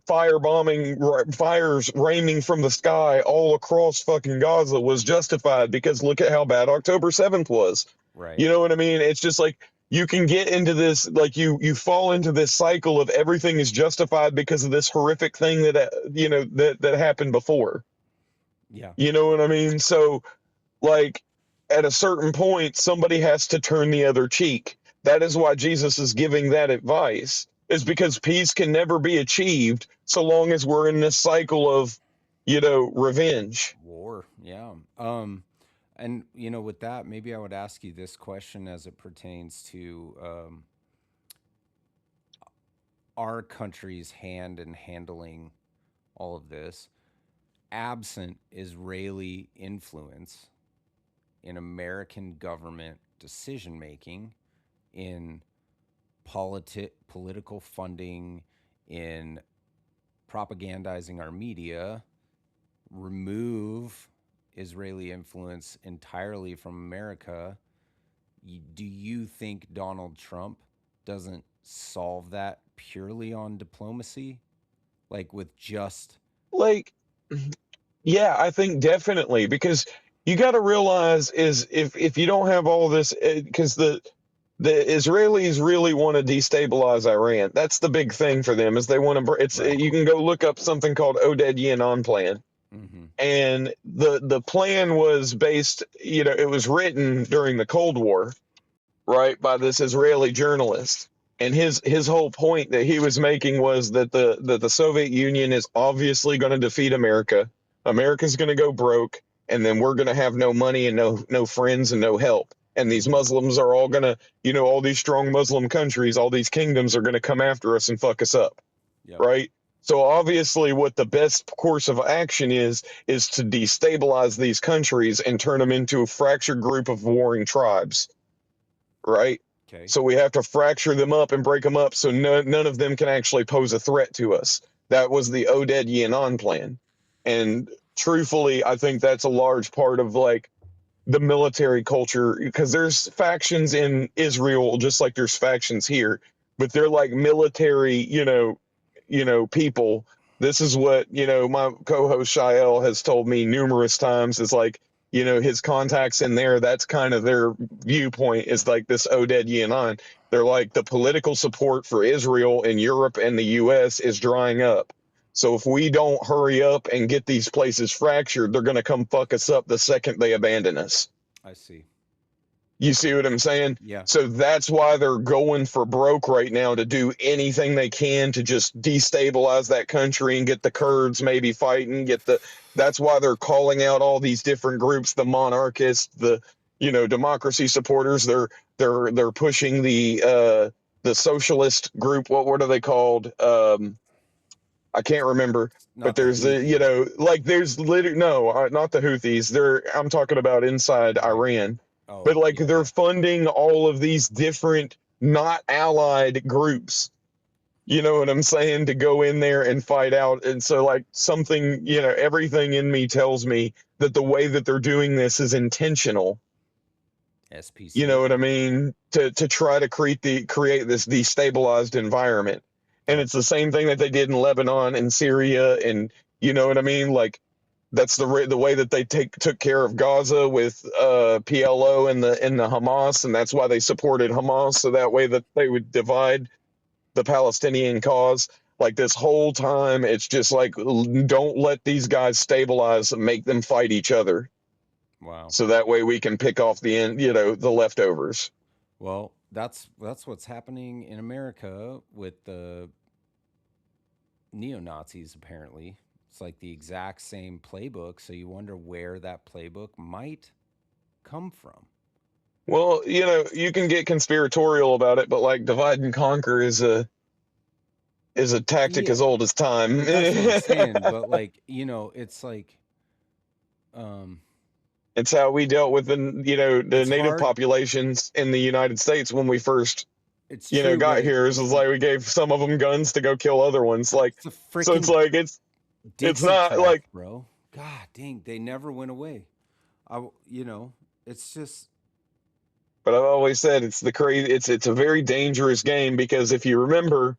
fires raining from the sky all across fucking Gaza was justified because look at how bad October 7th was. right. You know what I mean? It's just like you can get into this, like you fall into this cycle of everything is justified because of this horrific thing that that happened before. Yeah, You know what I mean? So like at a certain point somebody has to turn the other cheek. That is why Jesus is giving that advice, is because peace can never be achieved so long as we're in this cycle of revenge. war. Yeah. And with that, maybe I would ask you this question as it pertains to our country's hand in handling all of this, absent Israeli influence in American government decision making, in political funding, in propagandizing our media, remove Israeli influence entirely from America. Do you think Donald Trump doesn't solve that purely on diplomacy? Like with just, Like, yeah, I think definitely, because you got to realize is if you don't have all this, because the Israelis really want to destabilize Iran. That's the big thing for them, is they want to. It's right, you can go look up something called Oded Yinon plan. Mm-hmm. And the plan was based, it was written during the Cold War, right, by this Israeli journalist. And his whole point that he was making was that the Soviet Union is obviously going to defeat America. America's going to go broke, and then we're going to have no money and no friends and no help. And these Mm-hmm. Muslims are all going to, all these strong Muslim countries, all these kingdoms are going to come after us and fuck us up, Yep. right? So obviously, what the best course of action is to destabilize these countries and turn them into a fractured group of warring tribes, right? Okay. So we have to fracture them up and break them up so none of them can actually pose a threat to us. That was the Oded Yinon plan. And truthfully, I think that's a large part of like the military culture because there's factions in Israel just like there's factions here, but they're like military, people. This is what, my co-host Shael has told me numerous times is like, his contacts in there, that's kind of their viewpoint is like this Oded Yinon. They're like the political support for Israel in Europe and the US is drying up. So if we don't hurry up and get these places fractured, they're going to come fuck us up the second they abandon us. I see. You see Okay. what I'm saying? Yeah. So that's why they're going for broke right now to do anything they can to just destabilize that country and get the Kurds maybe fighting, that's why they're calling out all these different groups, the monarchists, the democracy supporters. They're pushing the socialist group. What are they called? I can't remember, but Not the there's Houthis. like there's literally no, not the Houthis. I'm talking about inside Right. Iran, but Oh, like yeah, they're yeah. funding all of these different not allied groups. You know what I'm saying? To go in there and fight out. And so like something, everything in me tells me that the way that they're doing this is intentional. You know SPC. what I mean? To try to create this destabilized environment. And Yep. it's the same thing that they did in Lebanon and Syria, and you know what I mean? Like that's the way that they took care of Gaza with PLO and the Hamas, and that's why they supported Hamas, so that way that they would divide the Palestinian cause. Like this whole time, it's just like don't let these guys stabilize and make them fight each other, Wow. so that way we can pick off the end, the leftovers. Well, that's what's happening in America with the neo Nazis. Apparently, it's like the exact same playbook. So you wonder where that playbook might come from. Well, you can get conspiratorial about it, but like divide and conquer is a tactic Yeah, as old as time. that's what I'm saying. But like, it's like, um, It's how we dealt with the it's native hard. populations in the United States when we first It's true, got but here. It was like we gave some of them guns to go kill other ones. Like it's a so, it's freaking like it's Dixie not track, like. bro. God dang, they never went away. It's just But I've always said it's the crazy. It's a very dangerous game because if you remember,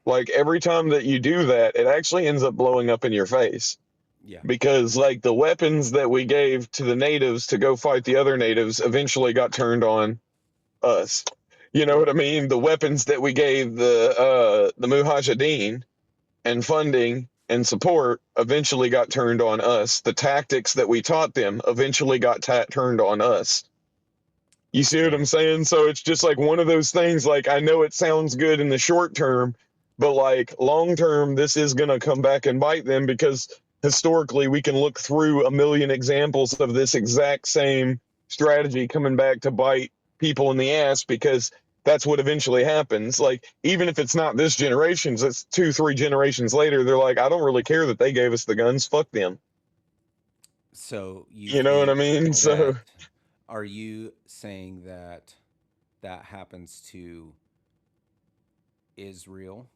like every time that you do that, it actually ends up blowing up in your face. yeah. Because like the weapons that we gave to the natives to go fight the other natives eventually got turned on us. You know Yep. what I mean? The weapons that we gave the Mujahideen and funding and support eventually got turned on us. The tactics that we taught them eventually got turned on us. You see what I'm So saying? So it's just like one of those things. Like I know it sounds good in the short term, but like long term, this is going to come back and bite them because historically we can look through a million examples of this exact same strategy coming back to bite people in the ass because that's what eventually happens. Like even if it's not this generation's, it's 2, 3 generations later. They're like, I don't really care that they gave us the guns. Fuck them. you You know what I think mean? So that are you saying that that happens to Israel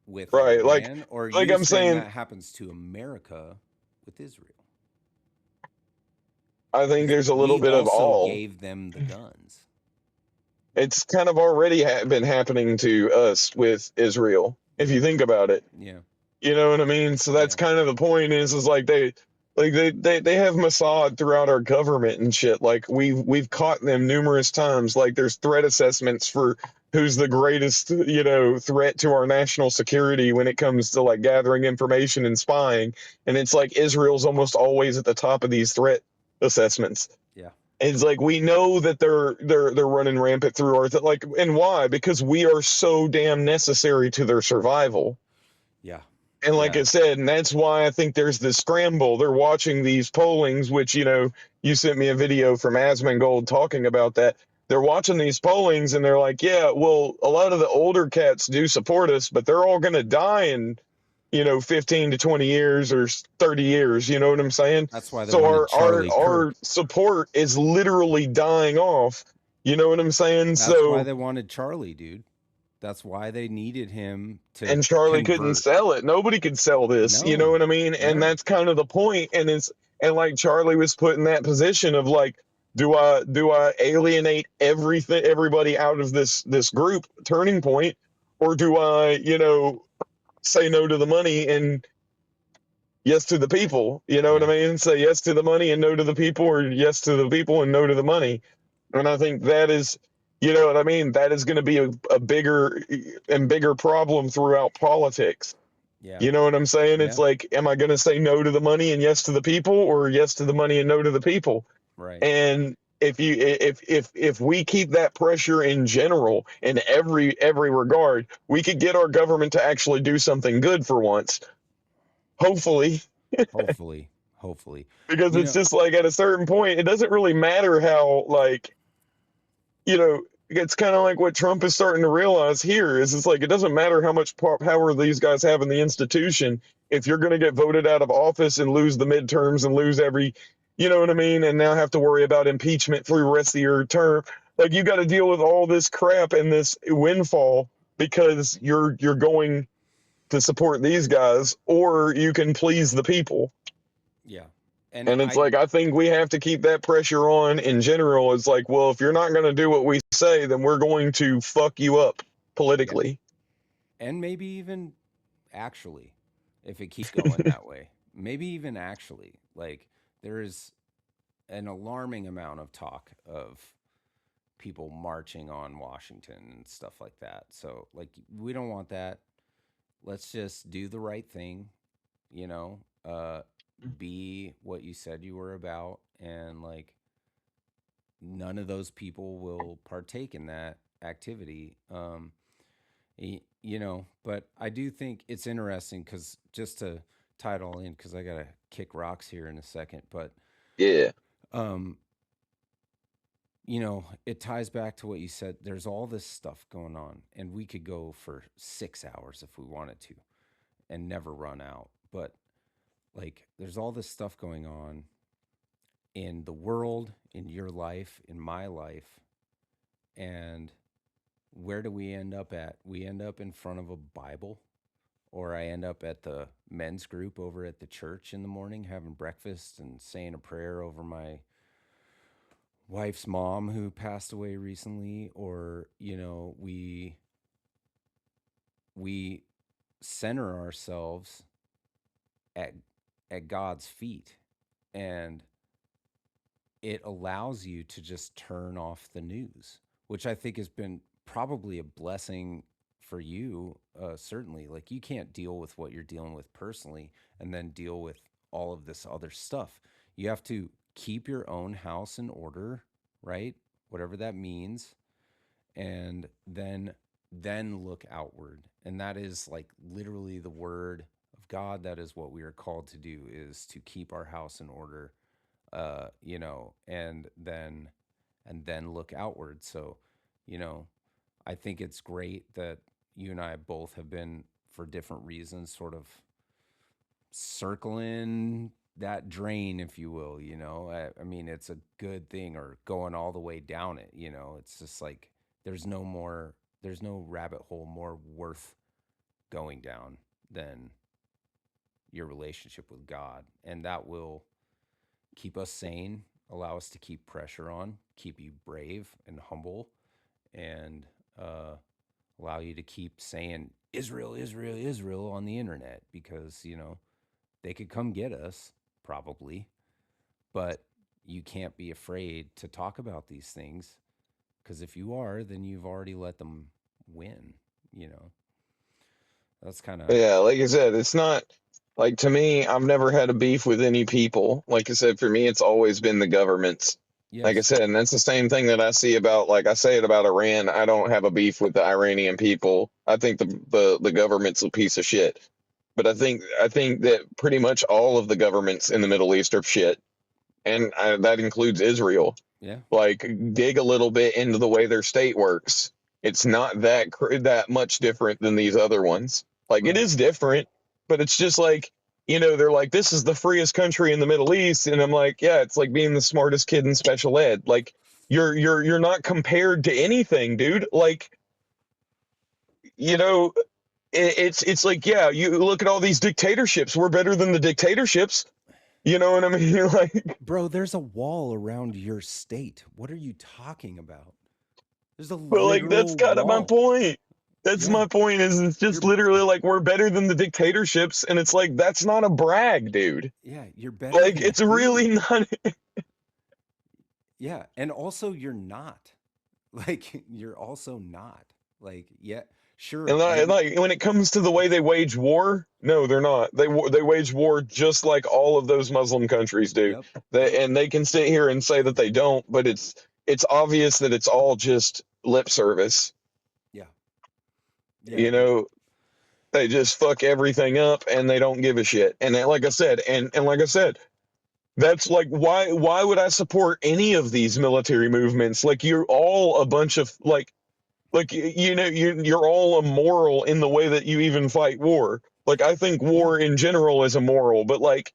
with right, Iran, or are like you I'm saying saying, that happens to America with Israel? I think Because there's a little we bit of also all. gave them the guns. It's kind of already been happening to us with Israel, if Yeah, you think about it. yeah, You know what I mean? So that's yeah. kind of the point is like they have Mossad throughout our government and shit. Like we've caught them numerous times. Like there's threat assessments for who's the greatest, threat to our national security when it comes to like gathering information and spying. And it's like Israel's almost always at the top of these threat assessments. Yeah. It's like we know that they're running rampant through Earth. Like, and why? Because we are so damn necessary to their survival. Yeah. And like I Yeah. said, and that's why I think there's this scramble. They're watching these pollings, which, you sent me a video from Asmongold talking about that. They're watching these pollings and they're like, yeah, well, a lot of the older cats do support us, but they're all going to die in, 15 to 20 years or 30 years. You know what I'm saying? That's why they So wanted our Charlie our Kirk. support is literally dying off. You know what I'm saying? That's why So they wanted Charlie, dude. That's why they needed him to and Charlie couldn't convert. sell it. Nobody could sell this. You know No. what I mean? And No. that's kind of the point. And like Charlie was put in that position of like, do I alienate everybody out of this group turning point, or do I say no to the money and yes to the people? You know what I Yeah. mean? Say yes to the money and no to the people, or yes to the people and no to the money. And I think that is, you know what I mean? That is going to be a bigger and bigger problem throughout politics. Yeah. You know what I'm saying? It's Yeah. like, am I going to say no to the money and yes to the people, or yes to the money and no to the people? Right. And if we keep that pressure in general in every regard, we could get our government to actually do something good for once. Hopefully, Hopefully. Hopefully. because You it's know, just like at a certain point, it doesn't really matter how like it's kind of like what Trump is starting to realize here is it's like it doesn't matter how much power these guys have in the institution if you're going to get voted out of office and lose the midterms and lose every, you know what I mean, and now have to worry about impeachment through the rest of your term. Like you got to deal with all this crap and this windfall because you're going to support these guys or you can please the people. yeah. And And it's like I think we have to keep that pressure on in general. It's like, well, if you're not going to do what we say, then we're going to fuck you up yeah. politically. And maybe even actually, if it keeps going that way, maybe even actually, like there is an alarming amount of talk of people marching on Washington and stuff like that. So, like, we don't want that. Let's just do the right thing, you know, be what you said you were about. And, like, none of those people will partake in that activity. But I do think it's interesting because just to tie it all in, because I got to kick rocks here in a second, but, Yeah, um, it ties back to what you said. There's all this stuff going on, and we could go for 6 hours if we wanted to and never run out. But, like, there's all this stuff going on in the world, in your life, in my life. And where do we end up at? We end up in front of a Bible, or I end up at the men's group over at the church in the morning having breakfast and saying a prayer over my wife's mom who passed away recently, or we center ourselves at God's feet, and it allows you to just turn off the news, which I think has been probably a blessing for you. Certainly, like, you can't deal with what you're dealing with personally and then deal with all of this other stuff. You have to keep your own house in order, right? Whatever that means, and then look outward. And that is like literally the word of God. That is what we are called to do, is to keep our house in order, and then look outward. So, you know, I think it's great that you and I both have been, for different reasons, sort of circling that drain, if you will. I mean, it's a good thing, or going all the way down it. It's just like there's no rabbit hole more worth going down than your relationship with God. And that will keep us sane, allow us to keep pressure on, keep you brave and humble, and uh, allow you to keep saying Israel, Israel, Israel on the internet, because, they could come get us, probably, but you can't be afraid to talk about these things, because if you are, then you've already let them win. You know, that's kind of Yeah, like I said, it's not like to me, I've never had a beef with any people. Like I said, for me, it's always been the governments. Like I yes, said, and that's the same thing that I see about, like I say it about Iran. I don't have a beef with the Iranian people. I think the government's a piece of shit. But I think that pretty much all of the governments in the Middle East are shit, and that includes Israel. yeah, Like dig a little bit into the way their state works. It's not that much different than these other ones. Like it right. is different, but it's just like, they're like, this is the freest country in the Middle East, and I'm like, yeah, it's like being the smartest kid in special ed. Like you're not compared to anything, dude. Like, you know, it's like, yeah, you look at all these dictatorships. We're better than the dictatorships. You know what I mean? Like, Bro, there's a wall around your state. What are you talking about? There's a but like that's literal kind of my wall. point. That's Yeah, my point is it's just you're literally like we're better than the dictatorships, and it's like that's not a brag, dude. yeah, you're better Like than it's really who? not. Yeah, and also you're not. Like you're also not. Like yeah, And sure, like, maybe like when it comes to the way they wage war, no, they're not. They wage war just like all of those Muslim countries do. yep, They yep. and they can sit here and say that they don't, but it's obvious that it's all just lip service. Yeah. Yeah, You know, they just fuck everything up and they don't give a shit. And like I said, and like I said, that's like why would I support any of these military movements? Like you're all a bunch of like you're all immoral in the way that you even fight war. Like I think yeah. war in general is immoral, but like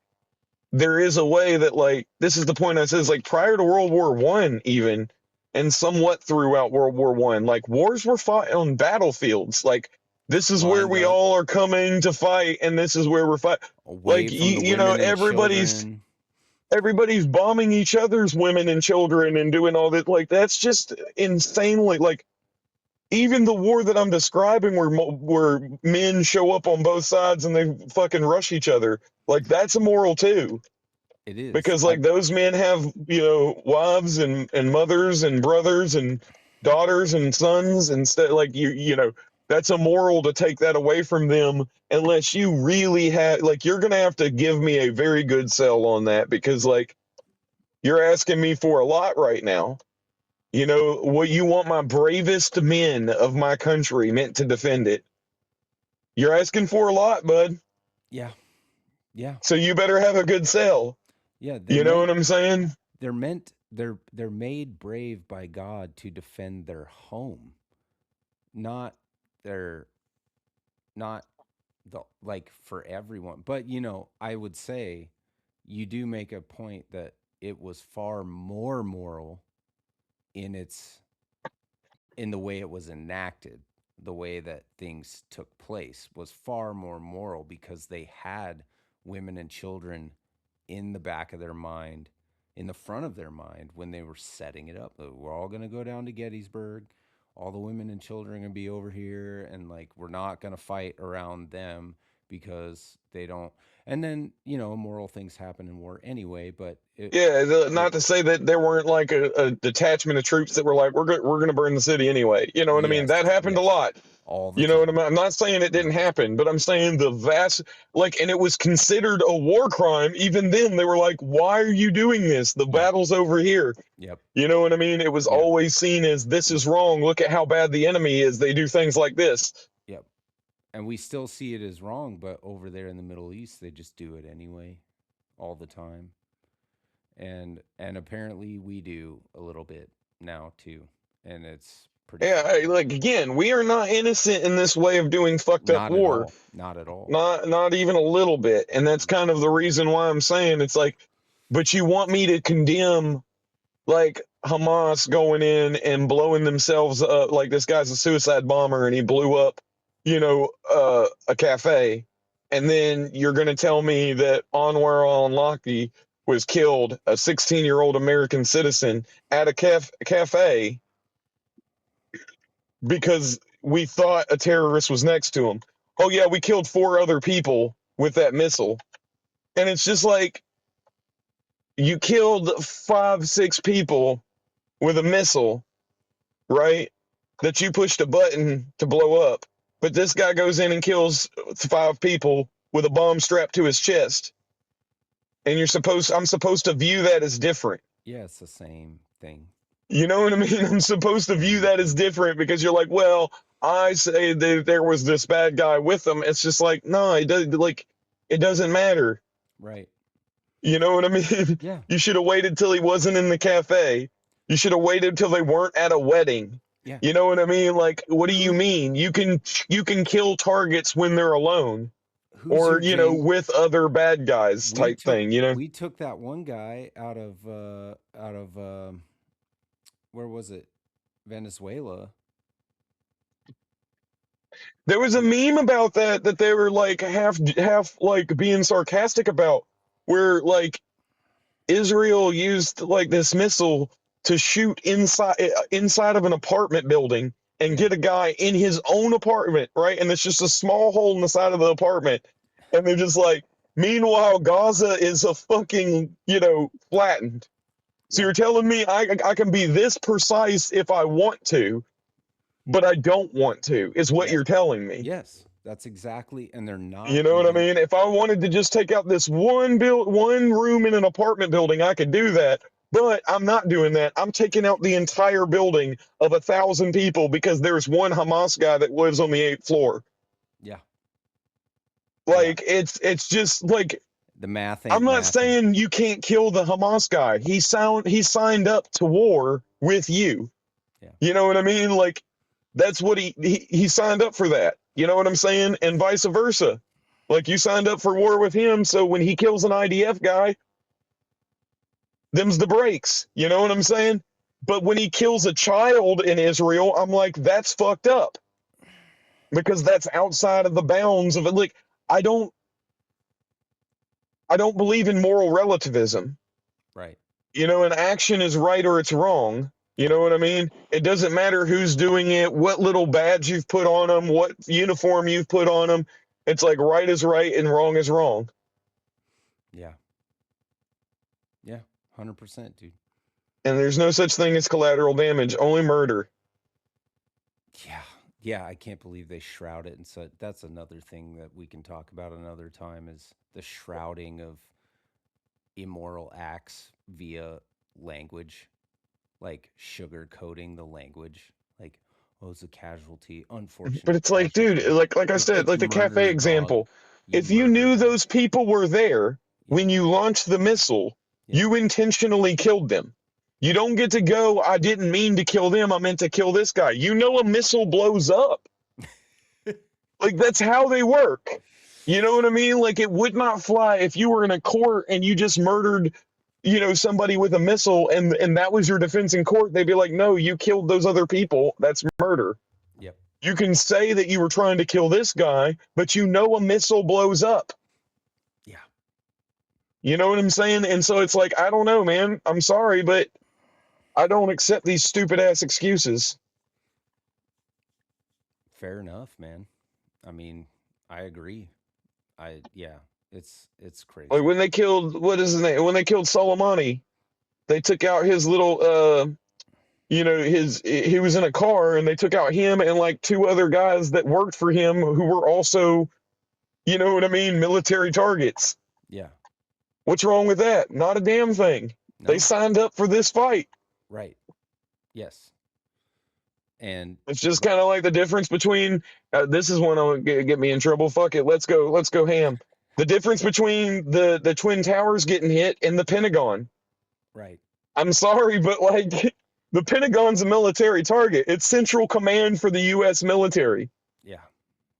there is a way that like this is the point I says like prior to World War I even and somewhat throughout World War I, like wars were fought on battlefields. Like this is where Lined we up all are coming to fight and this is where we're fight. away Like from the you know women and children. everybody's bombing each other's women and children and doing all that. Like that's just insanely like even the war that I'm describing where men show up on both sides and they fucking rush each other. Like that's immoral too It is. because I like those men have wives and mothers and brothers and daughters and sons and stuff like that's immoral to take that away from them unless you really have like you're gonna have to give me a very good sell on that because like you're asking me for a lot right now. What you want my bravest men of my country meant to defend it. You're asking for a lot, bud. yeah. Yeah. So you better have a good sell. Yeah, You know what I'm saying? they're made brave by God to defend their home, not their not the like for everyone. But I would say you do make a point that it was far more moral in its in the way it was enacted, the way that things took place was far more moral because they had women and children in the back of their mind, in the front of their mind when they were setting it up. We're all going to go down to Gettysburg. All the women and children are going to be over here, and like we're not going to fight around them because they don't. And then immoral things happen in war anyway. But Yeah, not it to say that there weren't like a detachment of troops that were like, we're gonna burn the city anyway. You know what I mean? That yes, happened a yes, lot. all the You know what I time, mean? I'm not saying it didn't 100%. happen, but I'm saying the vast and it was considered a war crime. Even then, they were like, "Why are you doing this? The Yep, battle's over here." yep, You know what I mean? It was yeah. always seen as this We is wrong. Look at how bad the enemy is. They do things like this. Yep. And we still see it as wrong, but over there in the Middle East, they just do it anyway, all the time. And apparently we do a little bit now too, and it's pretty Yeah, fucked up. like again, we are not innocent in this way of doing fucked up Not at war. all. Not at all. Not even a little bit. And that's Mm-mm. kind of the reason why I'm saying it's like, but you want me to condemn like Hamas going in and blowing themselves up like this guy's a suicide bomber and he blew up, a cafe. And then you're gonna tell me that Anwar al-Awlaki was killed, a 16-year-old American citizen at a cafe because we thought a terrorist was next to him. Oh yeah, we killed four other people with that missile. And it's just like you killed five, six people with a missile, right? that you pushed a button to blow up, but this guy goes in and kills 5 people with a bomb strapped to his chest, and I'm supposed to view that as different. Yeah, it's the same thing. You know what I mean? I'm supposed to view Same that as thing. different because you're like, well, I say that there was this bad guy with them. It's just like, no, it doesn't matter. Right. You know what I mean? Yeah. You should have waited till he wasn't in the cafe. You should have waited till they weren't at a wedding. Yeah. You know what I mean? Like, what do you Who mean? You can kill targets when they're alone who's or, your J with other bad guys we type took thing. we took that one guy out of where was it? Venezuela. There was a meme about that they were like half like being sarcastic about where like Israel used like this missile to shoot inside of an apartment building and Yeah. get a guy in his own apartment, right? And it's just a small hole in the side of the apartment. And they're just like, meanwhile, Gaza is a fucking, flattened. So Yeah. you're telling me I can be this precise if I want to, but I don't want to, is what Yeah. you're telling me. Yes. That's exactly, and they're You not know what I even mean? If I wanted to just take out this one room in an apartment building, I could do that. But I'm not doing that. I'm taking out the entire building of 1,000 people because there's one Hamas guy that lives on the 8th floor. yeah. Yeah. Like it's just like The math I'm ain't not mathing. saying you can't kill the Hamas guy. He signed up to war with you. Yeah. You know what I mean? Like that's what he signed up for that. You know what I'm saying? And vice versa. Like you signed up for war with him, so when he kills an IDF guy, them's the breaks. You know what I'm saying? But when he kills a child in Israel, I'm like, that's fucked up because that's outside of the bounds of it. Like, I don't, I don't believe in moral relativism. Right. An action is right or it's wrong. You know what I mean? It doesn't matter who's doing it, what little badge you've put on them, what uniform you've put on them. It's like right is right and wrong is wrong. Yeah. Yeah. 100%, dude. And there's no such thing as collateral damage, only murder. Yeah. Yeah, I can't believe they shroud it, and so that's another thing that we can talk about another time is the shrouding of immoral acts via language, like sugarcoating the language, like, oh, it's a casualty, But unfortunate it's like, dude, casualty. like I No, said, it's like the cafe murder, dog. example. You If you murdered knew them. those people were there Yeah. when you launched the missile, Yeah. you intentionally killed them. You don't get to go, I didn't mean to kill them, I meant to kill this guy. You know a missile blows up. Like that's how they work. You know what I mean? Like it would not fly if you were in a court and you just murdered, somebody with a missile and that was your defense in court. They'd be like, "No, you killed those other people. That's murder." Yep. You can say that you were trying to kill this guy, but a missile blows up. Yeah. You know what I'm saying? And so it's like, I don't know, man. I'm sorry, but I don't accept these stupid ass excuses. Fair enough, man. I mean, I agree. Yeah, it's Like crazy. when they killed, what is his name? When they killed Soleimani, they took out his little, he was in a car and they took out him and like 2 other guys that worked for him who were also, you know what I mean, military targets. Yeah. What's wrong with that? Not a damn thing. They No. signed up for this fight. Right. Yes. And It's just kind of like the difference between this is one that'll get me in trouble. Fuck it, let's go ham. The difference between the twin towers getting hit and the Pentagon. right. I'm sorry, but like the Pentagon's a military target. It's central command for the U.S. military. Yeah.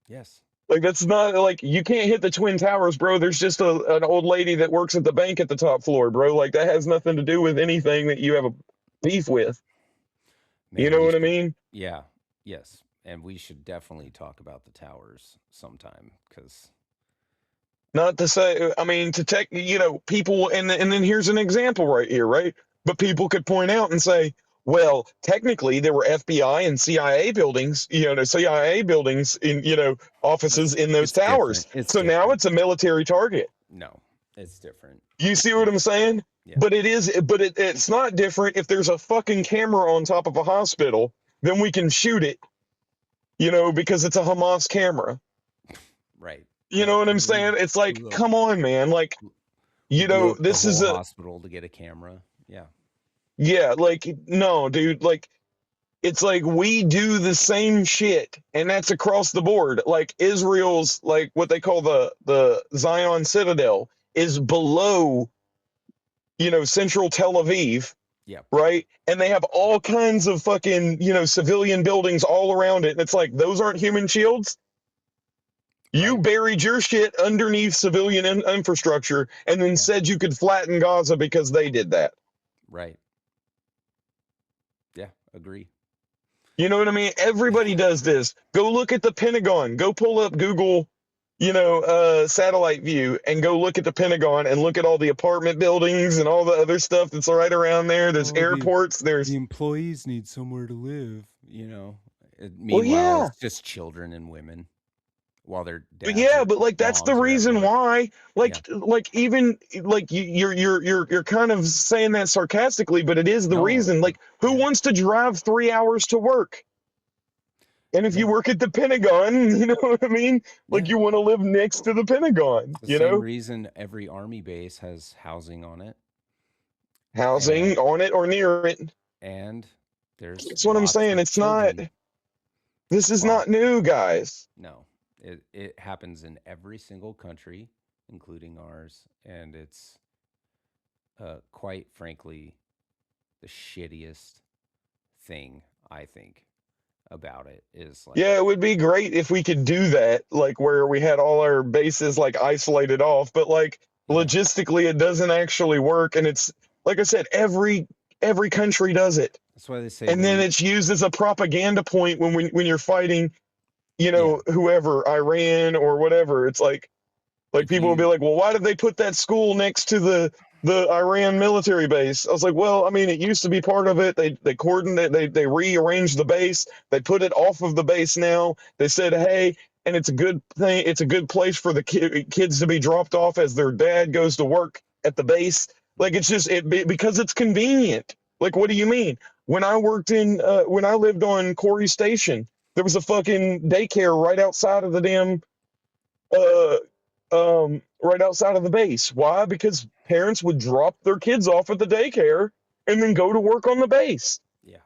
Yes. Like that's not like you can't hit the twin towers, bro. There's just an old lady that works at the bank at the top floor, bro. Like that has nothing to do with anything that you have a beef with. You Man, know we what I should mean? yeah. Yes. And we should definitely talk about the towers sometime cuz Not to say, I mean, to take, people, and then here's an example right here, right? But people could point out and say, well, technically there were FBI and CIA buildings, CIA buildings in, offices in those it's different. towers. It's So now different. it's a military target. No. It's different. You It's see what I'm different. saying? Yeah. But it's not different if there's a fucking camera on top of a hospital then we can shoot it, because it's a Hamas camera. Right. You know what I'm We saying? It's like, blew up come on, man. Like, we blew up the this is whole a, hospital to get a camera. Yeah. yeah, like, no, dude, like, it's like we do the same shit, and that's across the board. Like Israel's, like what they call the Zion Citadel is below, central Tel Aviv, Yep. right? And they have all kinds of fucking, civilian buildings all around it. And it's like, those aren't human shields. You Right. buried your shit underneath civilian infrastructure and then Yeah. said you could flatten Gaza because they did that. Right. Yeah. Agree. You know what I mean? Everybody does this. Go look at the Pentagon. Go pull up Google, satellite view and go look at the Pentagon and look at all the apartment buildings and all the other stuff that's right around there. There's Oh, airports. the There's, employees need somewhere to live, well, Meanwhile, yeah. it's just children and women while their But dads yeah, or but like that's the moms are at reason work. why. Yeah. Like even like you're kind of saying that sarcastically, but it is the No. reason. Like, who Yeah. wants to drive 3 hours to work? And if you Yeah. work at the Pentagon, you know what I mean? Like, Yeah. you want to live next to the It's Pentagon, the same reason every army base has housing on it, housing and on it or near it. and there's That's what I'm lots saying. of It's not. children. This is Lot not new, guys. No, it happens in every single country, including ours, and it's quite frankly the shittiest thing I think about it is like, Yeah, it would be great if we could do that, like where we had all our bases like isolated off, but like yeah, logistically it doesn't actually work, and it's like I said, every country does it. that's why they say And when then you it's used as a propaganda point when you're fighting, yeah, whoever, Iran or whatever. It's like if people will be you like, well, why did they put that school next to the Iran military base? I was like, well, I mean, it used to be part of it. They coordinated, they rearranged the base. They put it off of the base now. They said, hey, and it's a good thing. It's a good place for the kids to be dropped off as their dad goes to work at the base. Like, it's just because it's convenient. Like, what do you mean? When I lived on Corey Station, there was a fucking daycare right outside of the damn uh, right outside of the base. Why? Because parents would drop their kids off at the daycare and then go to work on the base. yeah,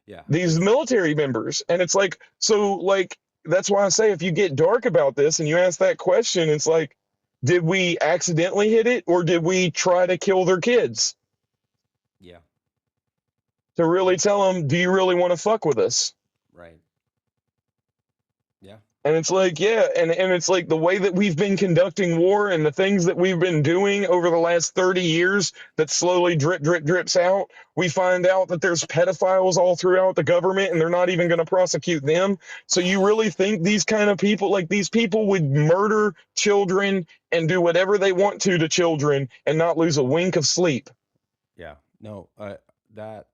yeah, These it's military members. And it's like, so, like, that's why I say if you get dark about this and you ask that question, it's like, did we accidentally hit it or did we try to kill their kids? yeah, To really yeah, tell them, do you really want to fuck with us? right, yeah, And it's like, yeah, and it's like the way that we've been conducting war and the things that we've been doing over the last 30 years that slowly drips out. We find out that there's pedophiles all throughout the government and they're not even going to prosecute them. So you really think these kind of people, like these people would murder children and do whatever they want to children and not lose a wink of sleep? yeah. No, that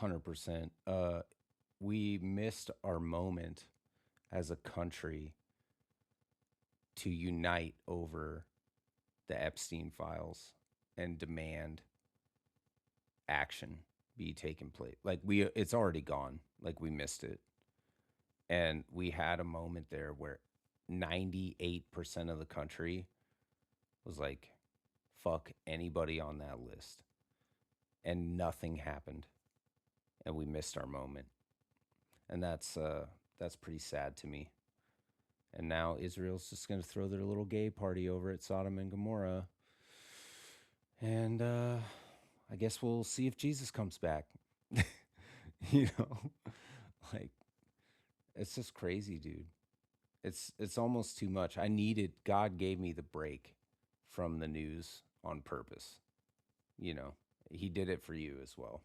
100%. We missed our moment as a country to unite over the Epstein files and demand action be taken place. Like, it's already gone. Like, we missed it. And we had a moment there where 98% of the country was like, fuck anybody on that list. And nothing happened. And we missed our moment. And that's pretty sad to me. And now Israel's just going to throw their little gay party over at Sodom and Gomorrah. And I guess we'll see if Jesus comes back. you know, like, it's just crazy, dude. It's almost too much. God gave me the break from the news on purpose. You know, he did it for you as well,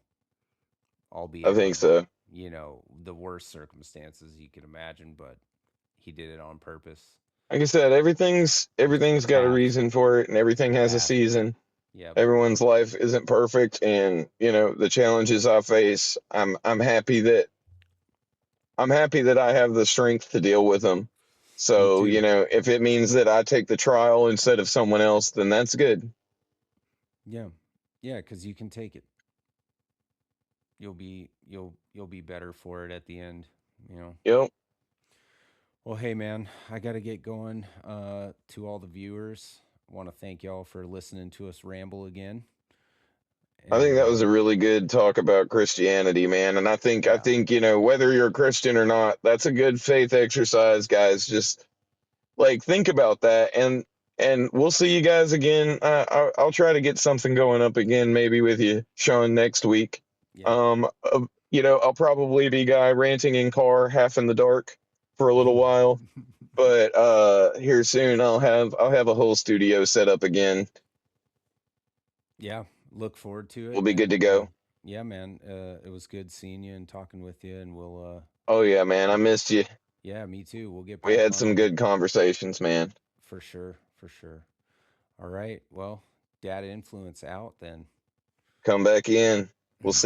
I albeit think under, so. the worst circumstances you could imagine, but he did it on purpose. Like I said, It's the everything's got a path. reason for it and It's everything the has a path. season. Yep. Everyone's life isn't perfect, and the challenges I face, I'm happy that I have the strength to deal with them. Me So, too. if it means that I take the trial instead of someone else, then that's good. Yeah. Yeah, because you can take it. you'll be better for it at the end, you know. Yep. Well, hey man, I got to get going. To all the viewers, I want to thank y'all for listening to us ramble again. I think And that was a really good talk about Christianity, man. And I yeah, think, whether you're a Christian or not, that's a good faith exercise, guys. Just like think about that, and we'll see you guys again. I'll try to get something going up again, maybe with you, Sean, next week. yeah. I'll probably be guy ranting in car, half in the dark, for a little while, but here soon I'll have a whole studio set up again. Yeah, look forward to We'll it. be good to And go. yeah, man, it was good seeing you and talking with you. And Oh yeah, man, I missed you. yeah, me too. We'll get We back had on some and good conversations, man. for sure, for sure. All right. Well, data influence out then. Come back in. We'll see.